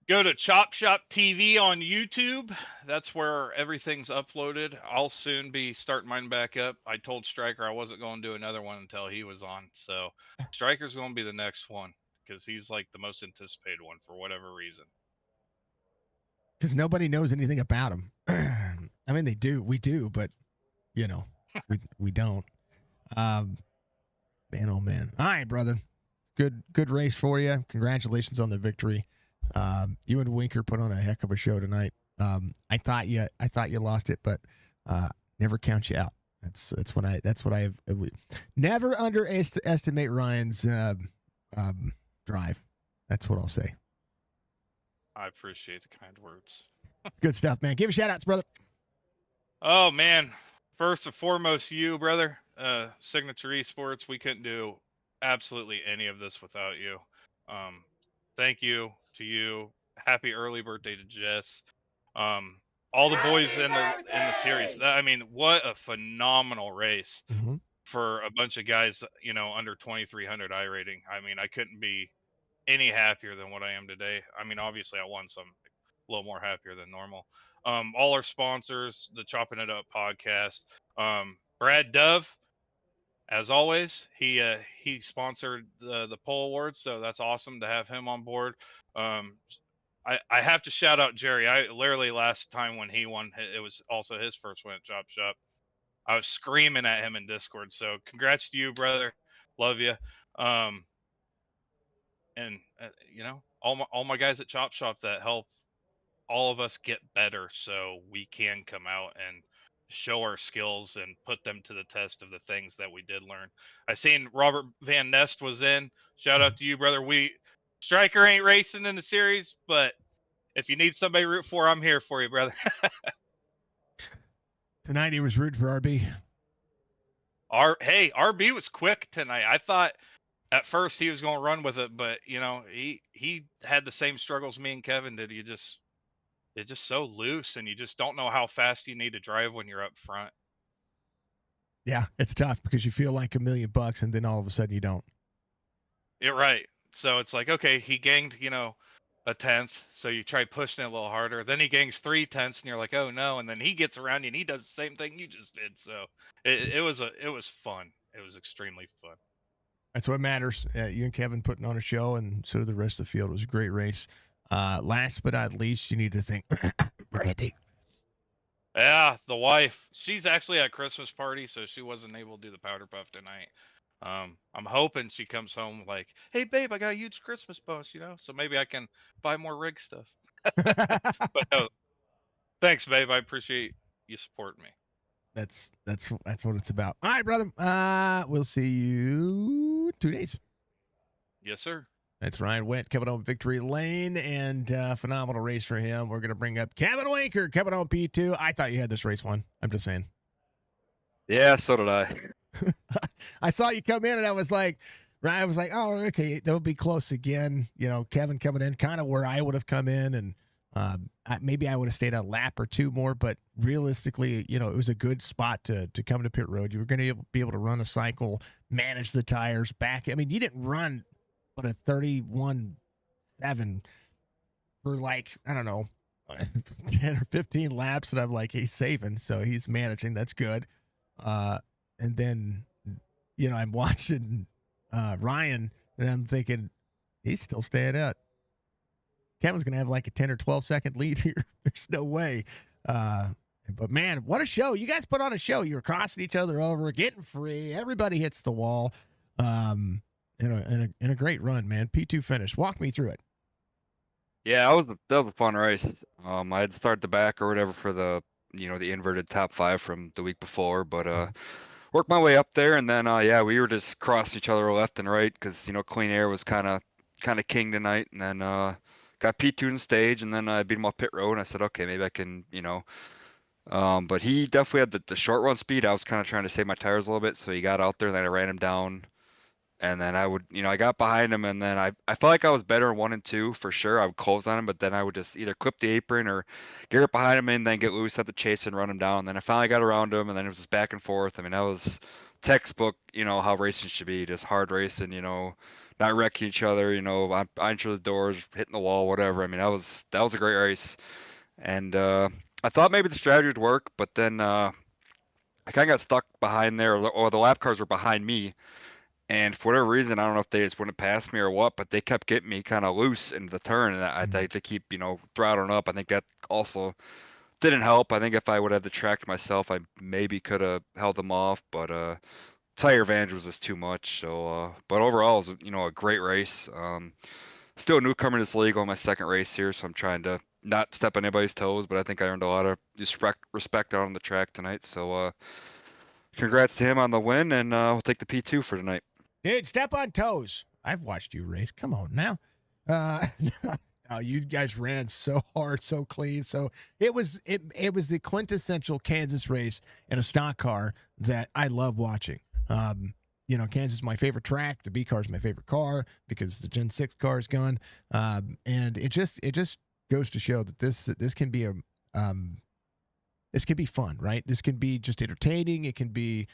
Go to Chop Shop TV on YouTube. That's where everything's uploaded. I'll soon be starting mine back up. I told Stryker I wasn't going to do another one until he was on. So Stryker's going to be the next one because he's like the most anticipated one for whatever reason. Because nobody knows anything about him. I mean, we do, but we don't. Man, oh man! All right, brother. Good race for you. Congratulations on the victory. You and Winker put on a heck of a show tonight. I thought you lost it, but never count you out. That's what I never underestimate Ryan's drive. That's what I'll say. I appreciate the kind words. Good stuff, man. Give a shout outs, brother. Oh man. First and foremost, you, brother. Signature Esports. We couldn't do absolutely any of this without you. Thank you to you. Happy early birthday to Jess. All the boys in the series. I mean, what a phenomenal race for a bunch of guys, under 2,300 I rating. I mean, I couldn't be any happier than what I am today. I mean, obviously I won, so I'm a little more happier than normal. All our sponsors, the Chopping It Up podcast. Brad Dove, as always, he sponsored the Pole Awards, so that's awesome to have him on board. I have to shout out Jerry. I literally last time when he won, it was also his first win at Chop Shop. I was screaming at him in Discord. So congrats to you, brother. Love you. And all my guys at Chop Shop that help all of us get better so we can come out and show our skills and put them to the test of the things that we did learn. I seen Robert Van Nest was in. Shout out to you, brother. Stryker ain't racing in the series, but if you need somebody to root for, I'm here for you, brother. Tonight he was rooting for RB. RB was quick tonight. I thought at first he was going to run with it, but he had the same struggles me and Kevin did. It's just so loose, and you just don't know how fast you need to drive when you're up front. Yeah, it's tough because you feel like $1,000,000 and then all of a sudden you don't. You're right. So it's like, okay, he ganged, a tenth. So you try pushing it a little harder. Then he gangs 3/10, and you're like, oh no. And then he gets around you and he does the same thing you just did. So it was fun. It was extremely fun. That's what matters. You and Kevin putting on a show, and so did the rest of the field. It was a great race. Last but not least, you need to think, Randy. Yeah, the wife. She's actually at a Christmas party, so she wasn't able to do the powder puff tonight. I'm hoping she comes home like, hey babe, I got a huge Christmas bonus, so maybe I can buy more rig stuff. But no, thanks, babe. I appreciate you supporting me. That's what it's about. All right, brother. We'll see you 2 days. Yes, sir. That's Ryan Witt, Kevin on Victory Lane, and phenomenal race for him. We're going to bring up Kevin Winker, Kevin on P2. I thought you had this race won. I'm just saying. Yeah, so did I. I saw you come in, and I was like, oh, okay, they'll be close again. Kevin coming in, kind of where I would have come in, and maybe I would have stayed a lap or two more. But realistically, it was a good spot to come to pit road. You were going to be able to run a cycle, manage the tires back. I mean, you didn't run but a 31.7 for I don't know, 10 or 15 laps, and I'm like, he's saving, so he's managing. That's good. And then, I'm watching Ryan, and I'm thinking, he's still staying out. Kevin's going to have a 10 or 12 second lead here. There's no way. But, man, what a show. You guys put on a show. You were crossing each other over, getting free. Everybody hits the wall. In a great run, man. P2 finish. Walk me through it. Yeah, that was a fun race. I had to start the back or whatever for the the inverted top 5 from the week before, but worked my way up there, and then we were just crossing each other left and right because Clean Air was kind of king tonight, and then got P2 in the stage, and then I beat him off pit road, and I said, okay, maybe I can but he definitely had the short run speed. I was kind of trying to save my tires a little bit, so he got out there, and then I ran him down. And then I would, I got behind him, and then I felt like I was better in 1 and 2 for sure. I would close on him, but then I would just either clip the apron or get up behind him and then get loose at the chase and run him down. And then I finally got around him, and then it was just back and forth. I mean, that was textbook, how racing should be, just hard racing, not wrecking each other, I'm through the doors, hitting the wall, whatever. I mean, that was a great race. And I thought maybe the strategy would work, but then I kind of got stuck behind there, or the lap cars were behind me. And for whatever reason, I don't know if they just wouldn't pass me or what, but they kept getting me kind of loose into the turn, and I think they keep, throttling up. I think that also didn't help. I think if I would have the track myself, I maybe could have held them off, but tire advantage was just too much. So, but overall, it was a great race. Still a newcomer to this league on my second race here, so I'm trying to not step on anybody's toes, but I think I earned a lot of respect out on the track tonight. So, congrats to him on the win, and we'll take the P2 for tonight. Dude, step on toes. I've watched you race. Come on now. No, you guys ran so hard, so clean. So it was the quintessential Kansas race in a stock car that I love watching. Kansas is my favorite track. The B car is my favorite car because the Gen 6 car is gone. And it just goes to show that this can be this can be fun, right? This can be just entertaining. It can be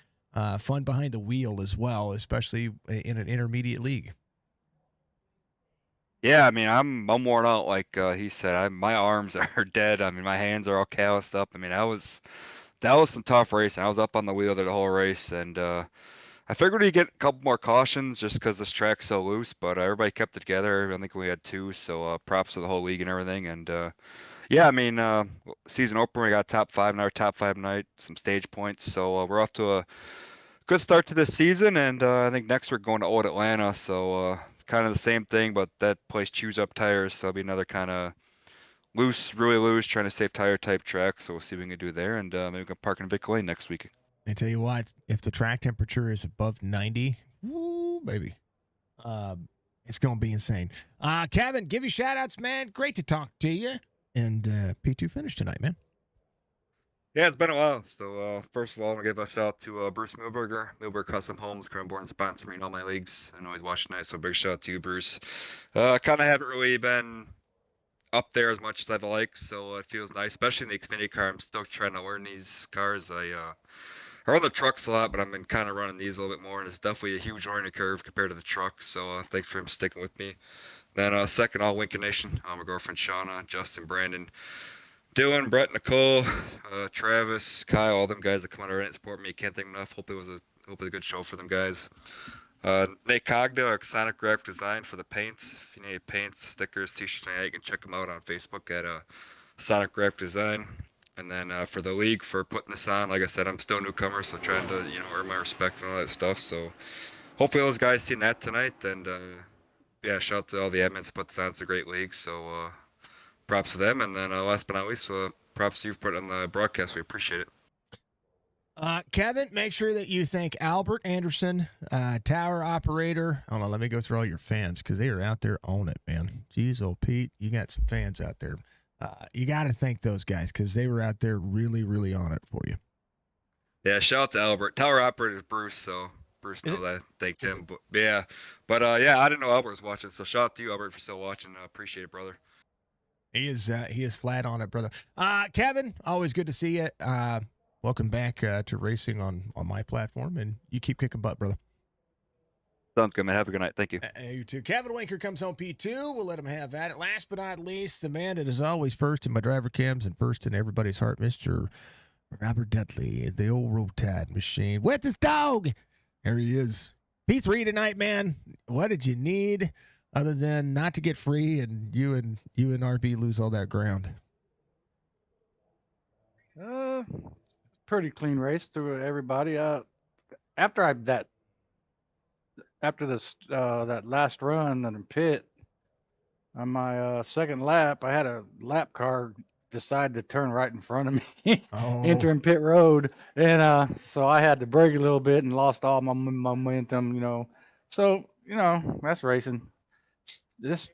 fun behind the wheel as well, especially in an intermediate league. Yeah, I mean, I'm worn out, like he said. My arms are dead. I mean, my hands are all calloused up. I mean, that was some tough racing. I was up on the wheel the whole race, and I figured we'd get a couple more cautions just because this track's so loose. But everybody kept it together. I think we had 2, so props to the whole league and everything. And yeah, I mean, season opener, we got top 5 in our top 5 night, some stage points. So we're off to a good start to this season, and I think next we're going to Old Atlanta, so kind of the same thing, but that place chews up tires, so it'll be another kind of loose, really loose, trying to save tire type track. So we'll see what we can do there, and maybe we can park in Vic Lane next week. I tell you what, if the track temperature is above 90, woo, baby, it's going to be insane. Kevin, give you shout outs, man. Great to talk to you. And P2 finished tonight, man. Yeah, it's been a while. So, first of all, I want to give a shout out to Bruce Milberger, Milberg Custom Homes, Cranborn sponsoring all my leagues. I know he's watching tonight, so big shout out to you, Bruce. Kind of haven't really been up there as much as I'd like, so it feels nice, especially in the Xfinity car. I'm still trying to learn these cars. I run the trucks a lot, but I've been kind of running these a little bit more, and it's definitely a huge learning curve compared to the trucks. So thanks for him sticking with me. Then second, all Lincoln Nation. My girlfriend Shauna, Justin, Brandon, Dylan, Brett, Nicole, Travis, Kyle, all them guys that come out and support me. Can't thank enough. Hope it was a good show for them guys. Nate Cogda, Sonic Graphic Design for the paints. If you need paints, stickers, t-shirts, you can check them out on Facebook at Sonic Graphic Design. And then for the league for putting this on, like I said, I'm still a newcomer, so trying to earn my respect and all that stuff. So hopefully those guys seen that tonight. And yeah, shout out to all the admins that put this on. It's a great league, so props to them. And then last but not least, props to you for putting on the broadcast. We appreciate it. Kevin, make sure that you thank Albert Anderson, tower operator. Hold on, let me go through all your fans because they are out there on it, man. Jeez, old Pete, you got some fans out there. You got to thank those guys because they were out there really, really on it for you. Yeah, shout out to Albert. Tower operator is Bruce, so Bruce knows that. Thanked him. But yeah, I didn't know Albert was watching, so shout out to you, Albert, for still watching. Appreciate it, brother. He is flat on it, brother. Kevin, always good to see you. Welcome back to racing on my platform, and you keep kicking butt, brother. Sounds good, man. Have a good night. Thank you. You too. Kevin Winker comes home P2. We'll let him have that. Last but not least, the man that is always first in my driver cams and first in everybody's heart, Mr. Robert Dudley, the old road tide machine with his dog. There he is. P3 tonight, man. What did you need other than not to get free and you and RB lose all that ground? Pretty clean race through everybody. After that last run in the pit on my second lap, I had a lap car decide to turn right in front of me, entering pit road, and so I had to brake a little bit and lost all my momentum. So that's racing. This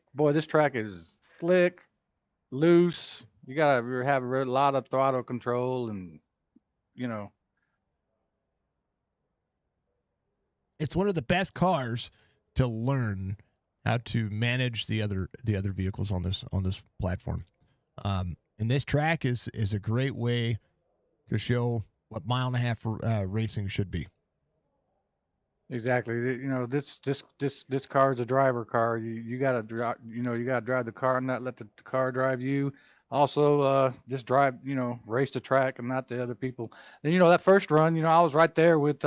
track is slick, loose. You gotta have a lot of throttle control, and it's one of the best cars to learn how to manage the other vehicles on this platform. And this track is a great way to show what mile and a half racing should be. Exactly. This car is a driver car. You gotta drive. You gotta drive the car and not let the car drive you. Also, just drive. Race the track and not the other people. And that first run, I was right there with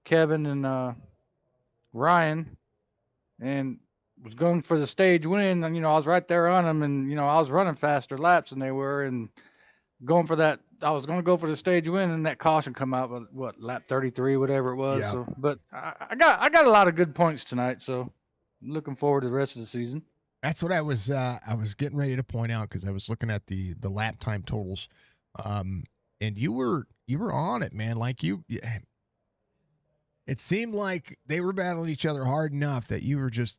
Kevin and Ryan, and was going for the stage win. And I was right there on them, and I was running faster laps than they were, and going for that. I was going to go for the stage win, and that caution come out with lap 33, whatever it was. Yeah. So, but I got a lot of good points tonight. So, I'm looking forward to the rest of the season. That's what I was getting ready to point out because I was looking at the lap time totals, and you were on it, man. Like it seemed like they were battling each other hard enough that you were just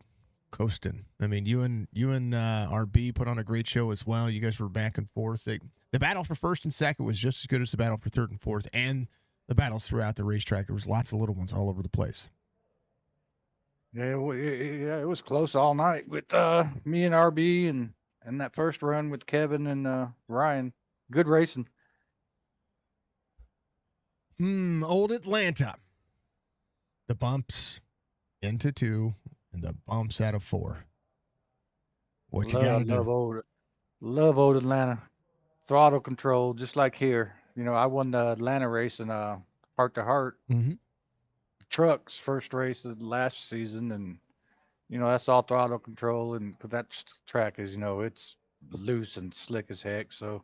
coasting. I mean, you and RB put on a great show as well. You guys were back and forth. The battle for first and second was just as good as the battle for third and fourth, and the battles throughout the racetrack. There was lots of little ones all over the place. Yeah, it was close all night with me and RB and that first run with Kevin and Ryan. Good racing. Old Atlanta. The bumps into 2 and the bumps out of 4. What you got to do? Love old Atlanta. Throttle control, just like here. I won the Atlanta race in heart to heart. Mm-hmm. Trucks first race of last season, and that's all throttle control, and cause that track is it's loose and slick as heck. So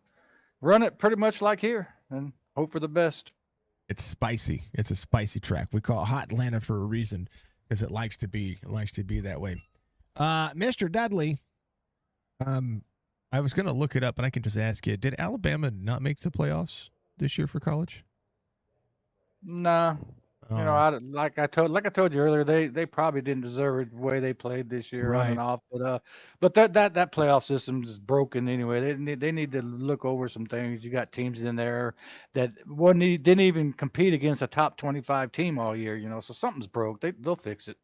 run it pretty much like here, and hope for the best. It's spicy. It's a spicy track. We call it Hot Atlanta for a reason because it likes to be that way. Mr. Dudley, I was going to look it up, but I can just ask you: did Alabama not make the playoffs this year for college? Nah, You know, like I told you earlier, they probably didn't deserve it the way they played this year on and Right. off. But that playoff system is broken anyway. They need to look over some things. You got teams in there that didn't even compete against a top 25 team all year. You know, so something's broke. They'll fix it.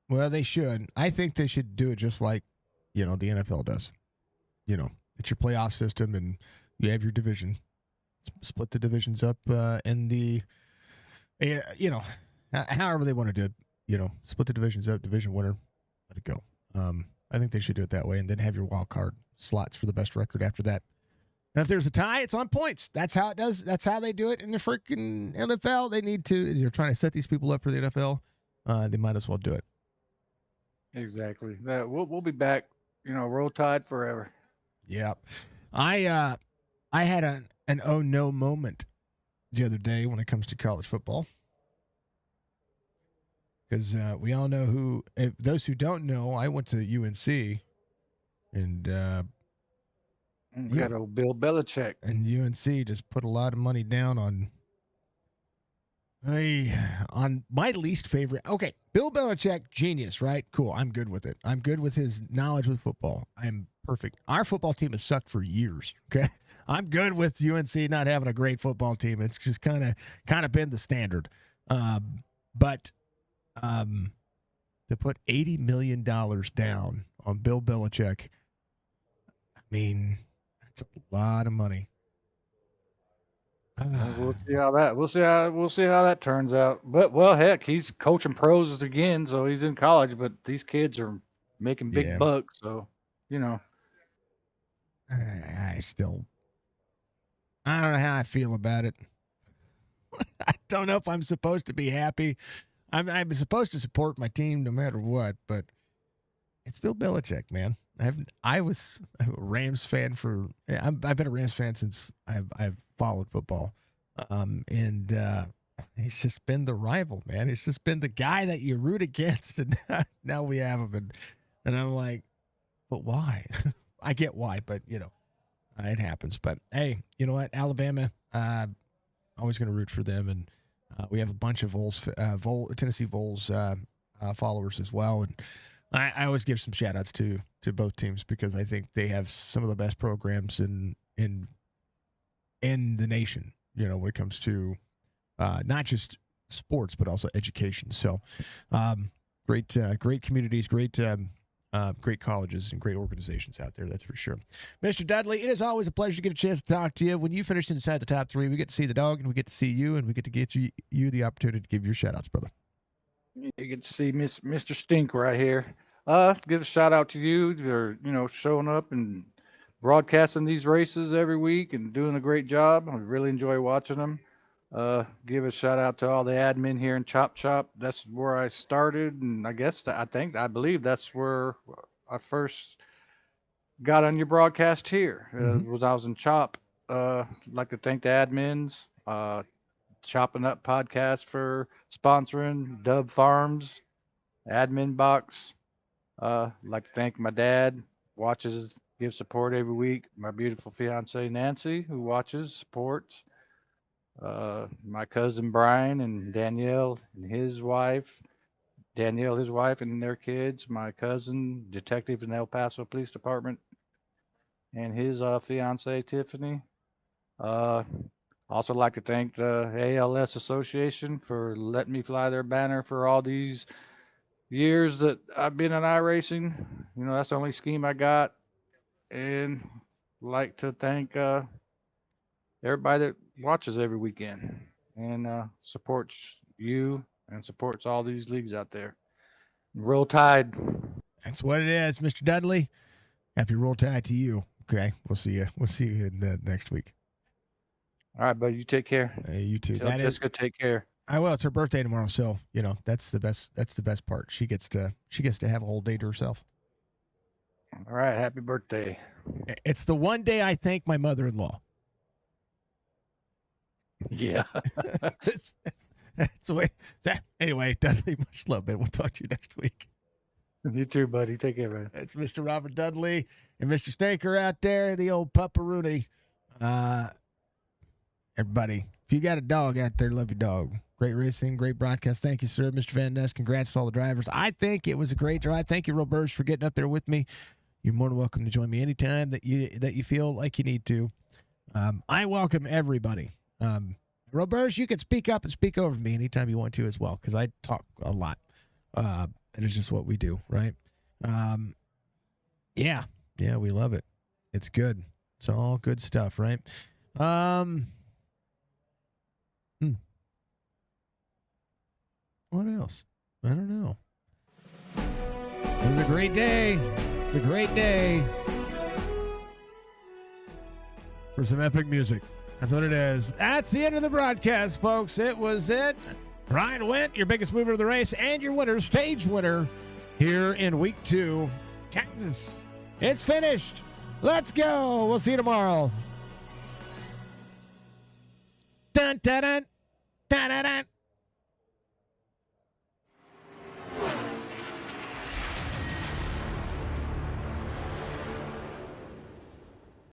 Well, they should. I think they should do it just like, the NFL does. It's your playoff system, and you have your division. Split the divisions up in the, however they want to do it. Split the divisions up, division winner, let it go. I think they should do it that way, and then have your wild card slots for the best record after that. And if there's a tie, it's on points. That's how it does. That's how they do it in the freaking NFL. They need to. You're trying to set these people up for the NFL. They might as well do it. Exactly. We'll be back. Roll Tide forever. Yeah. I had an oh no moment the other day when it comes to college football. Because we all know those who don't know, I went to UNC, and We got old Bill Belichick. And UNC just put a lot of money down on my least favorite. Okay, Bill Belichick, genius, right? Cool. I'm good with it. I'm good with his knowledge with football. I'm perfect. Our football team has sucked for years. Okay, I'm good with UNC not having a great football team. It's just kind of been the standard. But to put $80 million down on Bill Belichick, I mean, that's a lot of money. We'll see how that turns out. But heck, he's coaching pros again, so he's in college. But these kids are making big bucks, so I don't know how I feel about it. I don't know if I'm supposed to be happy. I'm supposed to support my team no matter what, but it's Bill Belichick, man. I'm a Rams fan I've been a Rams fan since I've followed football, and he's just been the rival, man. He's just been the guy that you root against, and now we have him, and I'm like, but why? I get why, but it happens. But hey, you know what, Alabama, always going to root for them, and we have a bunch of Tennessee Vols followers as well, and I always give some shout outs to both teams because I think they have some of the best programs in the nation, when it comes to not just sports, but also education. So great communities, great colleges and great organizations out there. That's for sure. Mr. Dudley, it is always a pleasure to get a chance to talk to you. When you finish inside the top three, we get to see the dog and we get to see you, and we get to get you the opportunity to give your shout outs, brother. You get to see Mr. Stink right here. Give a shout out to you for showing up and broadcasting these races every week and doing a great job. I really enjoy watching them. Give a shout out to all the admin here in Chop Chop. That's where I started, and I believe that's where I first got on your broadcast here. Was I was in Chop. I'd like to thank the admins. Chopp'N Up podcast for sponsoring Dub Farms, Admin Box. Like to thank my dad, gives support every week. My beautiful fiance Nancy, who watches, supports. My cousin Brian and Danielle and his wife, his wife and their kids. My cousin, detective in the El Paso Police Department, and his fiance Tiffany. Also like to thank the ALS Association for letting me fly their banner for all these years that I've been in iRacing. That's the only scheme I got. And like to thank everybody that watches every weekend and supports you and supports all these leagues out there. Roll Tide. That's what it is, Mr. Dudley. Happy Roll Tide to you. Okay, we'll see you. We'll see you next week. All right, buddy. You take care. Hey, you too. Tell Jessica take care. I will. It's her birthday tomorrow, so that's the best. That's the best part. She gets to have a whole day to herself. All right. Happy birthday. It's the one day I thank my mother-in-law. Yeah. That's the way. Anyway, Dudley, much love, man. We'll talk to you next week. You too, buddy. Take care, man. It's Mr. Robert Dudley and Mr. Stanker out there, the old pupperoonie. Everybody, If you got a dog out there, love your dog. Great racing, great broadcast. Thank you, sir. Mr. Van Ness, congrats to all the drivers. I think it was a great drive. Thank you, Real Burrs, for getting up there with me. You're more than welcome to join me anytime that you feel like you need to. I welcome everybody. Real Burrs, you can speak up and speak over me anytime you want to as well, because I talk a lot. It is just what we do, right? Yeah, we love it. It's good. It's all good stuff, right? What else? I don't know. It was a great day. It's a great day for some epic music. That's what it is. That's the end of the broadcast, folks. It was it. Ryan Went, your biggest mover of the race, and your winner, stage winner, here in week 2, Kansas. It's finished. Let's go. We'll see you tomorrow. Dun, dun, dun, dun, dun, dun.